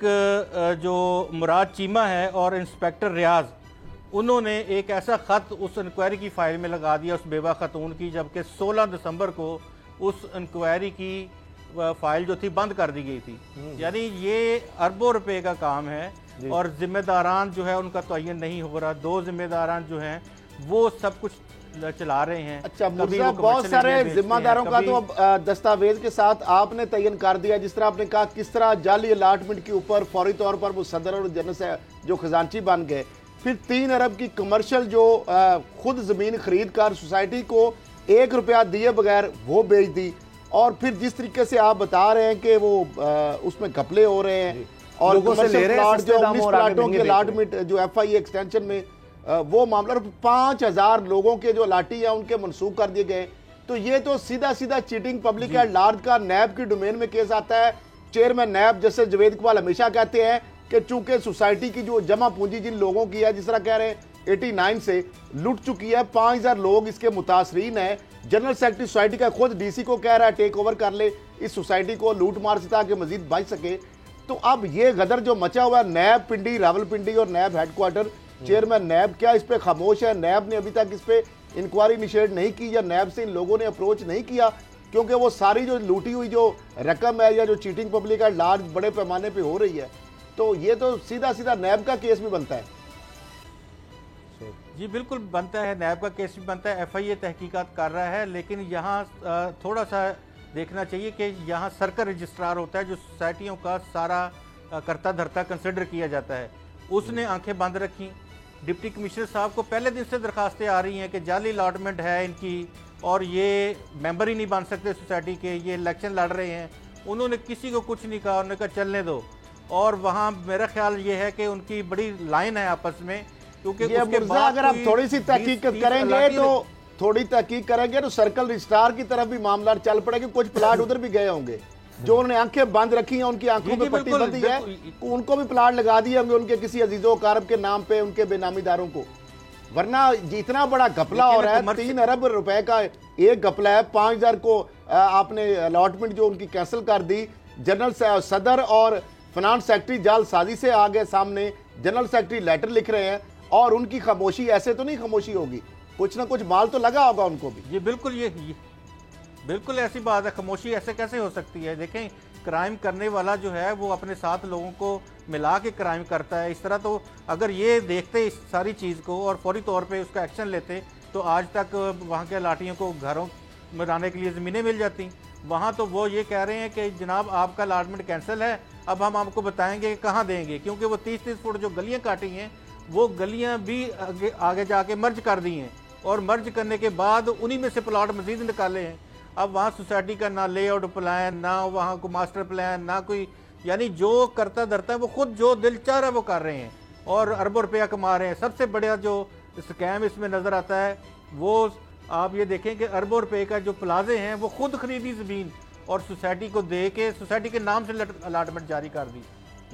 जो मुराद चीमा है और इंस्पेक्टर रियाज, उन्होंने एक ऐसा ख़त उस इंक्वायरी की फ़ाइल में लगा दिया उस बेवा खातून की, जबकि 16 दिसंबर को उस इंक्वायरी की फाइल जो थी बंद कर दी गई थी। यानी ये अरबों रुपए का काम है और जिम्मेदारान जो है उनका तयन नहीं हो रहा। 2 जिम्मेदारान जो हैं वो सब कुछ चला रहे हैं। अच्छा, बहुत सारे जिम्मेदारों का तो अब दस्तावेज के साथ आपने तयन कर दिया, जिस तरह आपने कहा किस तरह जाली अलाटमेंट के ऊपर फौरी तौर पर वो सदर और जनरल से जो खजांची बन गए, फिर 3 अरब की कमर्शियल जो खुद जमीन खरीद कर सोसाइटी को 1 रुपया दिए बगैर वो बेच दी, और फिर जिस तरीके से आप बता रहे हैं कि वो उसमें घपले हो रहे हैं और कमर्शियल प्लाट जो 19 प्लाटों की अलाटमेंट जो FIA एक्सटेंशन में वो मामला 5000 लोगों के जो अलाटी है उनके मनसूख कर दिए गए। तो ये तो सीधा सीधा चीटिंग पब्लिक एट लार्ज का नैब की डोमेन में केस आता है। चेयरमैन नैब जैसे जावेद इकबाल हमेशा कहते हैं कि चूंकि सोसाइटी की जो जमा पूंजी जिन लोगों की है, जिस तरह कह रहे हैं 89 से लुट चुकी है, 5000 लोग इसके मुतासरीन है। जनरल सेक्रेटरी सोसाइटी का खुद डीसी को कह रहा है टेक ओवर कर ले इस सोसाइटी को, लूट मार से ताकि मजीद बच सके। तो अब ये गदर जो मचा हुआ है, नैब पिंडी, रावलपिंडी और नैब हेडक्वार्टर, चेयरमैन नैब क्या इस पे खामोश है? नैब ने अभी तक इस पे इंक्वायरी इनिशिएट नहीं की या नैब से इन लोगों ने अप्रोच नहीं किया? क्योंकि वो सारी जो लूटी हुई जो रकम है या जो चीटिंग पब्लिक है लार्ज बड़े पैमाने पे हो रही है, तो ये तो सीधा सीधा नैब का केस भी बनता है। जी बिल्कुल बनता है, नैब का केस भी बनता है, FIA तहकीकात कर रहा है। लेकिन यहाँ थोड़ा सा देखना चाहिए कि यहाँ सर्कल रजिस्ट्रार होता है जो सोसाइटियों का सारा करता धरता कंसिडर किया जाता है, उसने आंखें बंद रखी। डिप्टी कमिश्नर साहब को पहले दिन से दरखास्तें आ रही हैं कि जाली अलॉटमेंट है इनकी और ये मेंबर ही नहीं बन सकते सोसाइटी के, ये इलेक्शन लड़ रहे हैं। उन्होंने किसी को कुछ नहीं कहा, उन्होंने कहा चलने दो। और वहाँ मेरा ख्याल ये है कि उनकी बड़ी लाइन है आपस में, क्योंकि उसके बाद अगर आप थोड़ी सी तहकीक करेंगे तो थोड़ी तहकीक करेंगे तो सर्कल रजिस्ट्रार की तरफ भी मामला चल पड़ेगा। कुछ प्लाट उधर भी गए होंगे जो उन्होंने आंखें बंद रखी हैं, उनकी आंखों में पट्टी बंधी है, उनको भी प्लाट लगा दिए होंगे उनके किसी अजीजो कारब के नाम पे, उनके बेनामीदारों को। वरना इतना बड़ा घपला हो रहा है, 3 अरब रुपए का एक घपला है। 5000 को आपने अलॉटमेंट जो उनकी कैंसिल कर दी। जनरल सदर और फाइनेंस सेक्रेटरी जालसाजी से आ गए सामने, जनरल सेक्रेटरी लेटर लिख रहे हैं और उनकी खामोशी ऐसे तो नहीं खामोशी होगी, कुछ ना कुछ माल तो लगा होगा उनको भी। ये बिल्कुल ऐसी बात है, खामोशी ऐसे कैसे हो सकती है? देखें, क्राइम करने वाला जो है वो अपने साथ लोगों को मिला के क्राइम करता है। इस तरह तो अगर ये देखते इस सारी चीज़ को और फौरी तौर पे उसका एक्शन लेते तो आज तक वहाँ के लाठियों को घरों में लाने के लिए ज़मीनें मिल जाती। वहाँ तो वो ये कह रहे हैं कि जनाब आपका अलॉटमेंट कैंसिल है, अब हम आपको बताएंगे कहाँ देंगे, क्योंकि वो 30-30 फुट जो गलियाँ काटी हैं वो गलियाँ भी आगे जाके मर्ज कर दी हैं और मर्ज करने के बाद उन्हीं में से प्लाट मजीद निकाले हैं। अब वहाँ सोसाइटी का ना लेआउट प्लान, ना वहाँ को मास्टर प्लान, ना कोई, यानी जो करता धरता है वो खुद जो दिल चाह रहा है वो कर रहे हैं और अरबों रुपया कमा रहे हैं। सबसे बड़ा जो स्कैम इसमें नज़र आता है वो आप ये देखें कि अरबों रुपए का जो प्लाजे हैं वो खुद खरीदी ज़मीन और सोसाइटी को दे के सोसाइटी के नाम से अलॉटमेंट जारी कर दी।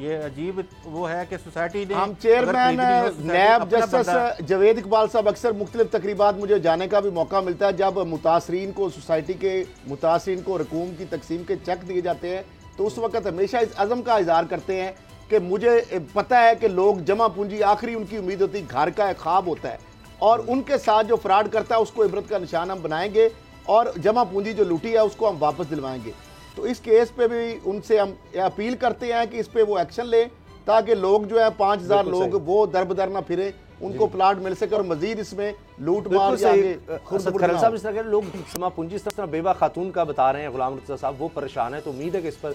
ये अजीब वो है कि सोसाइटी ने, हम chairman NAB justice Javed Iqbal Sahab, अक्सर मुख्तलिफ तकरीबात मुझे जाने का भी मौका मिलता है जब मुतासरीन को, सोसाइटी के मुतासरीन को रकूम की तकसीम के चेक दिए जाते हैं, तो उस वक्त हमेशा इस अज़म का इज़हार करते हैं कि मुझे पता है कि लोग जमा पूंजी आखिरी उनकी उम्मीद होती, घर का एक ख्वाब होता है और उनके साथ जो फ्रॉड करता है उसको इबरत का निशान हम बनाएंगे और जमा पूंजी जो लूटी है उसको हम वापस दिलवाएंगे। तो इस केस पे भी उनसे हम अपील करते हैं कि इस पे वो एक्शन लें ताकि लोग जो है 5000 लोग वो दरबदर ना फिरे, उनको प्लाट मिल सके और मजीद इसमें लूट मार साहब इस तरह लोग जमा पूंजी इस तरह बेबा खातून का बता रहे हैं गुलाम मुर्तज़ा साहब, वो परेशान है। तो उम्मीद है कि इस पर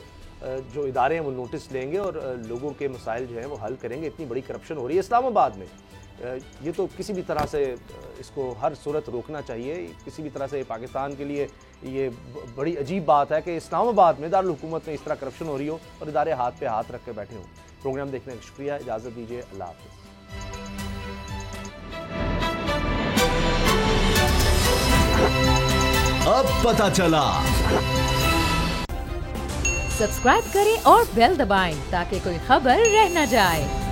जो इदारे हैं वो नोटिस लेंगे और लोगों के मसाइल जो हैं वो हल करेंगे। इतनी बड़ी करप्शन हो रही है इस्लामाबाद में, ये तो किसी भी तरह से इसको हर सूरत रोकना चाहिए। किसी भी तरह से पाकिस्तान के लिए ये बड़ी अजीब बात है कि इस्लामाबाद में दारुल हुकूमत में इस तरह करप्शन हो रही हो और इदारे हाथ पे हाथ रख के बैठे हों। प्रोग्राम देखने का शुक्रिया, इजाज़त दीजिए, अल्लाह हाफ़िज़। अब पता चला। सब्सक्राइब करें और बेल दबाएं ताकि कोई खबर रह न जाए।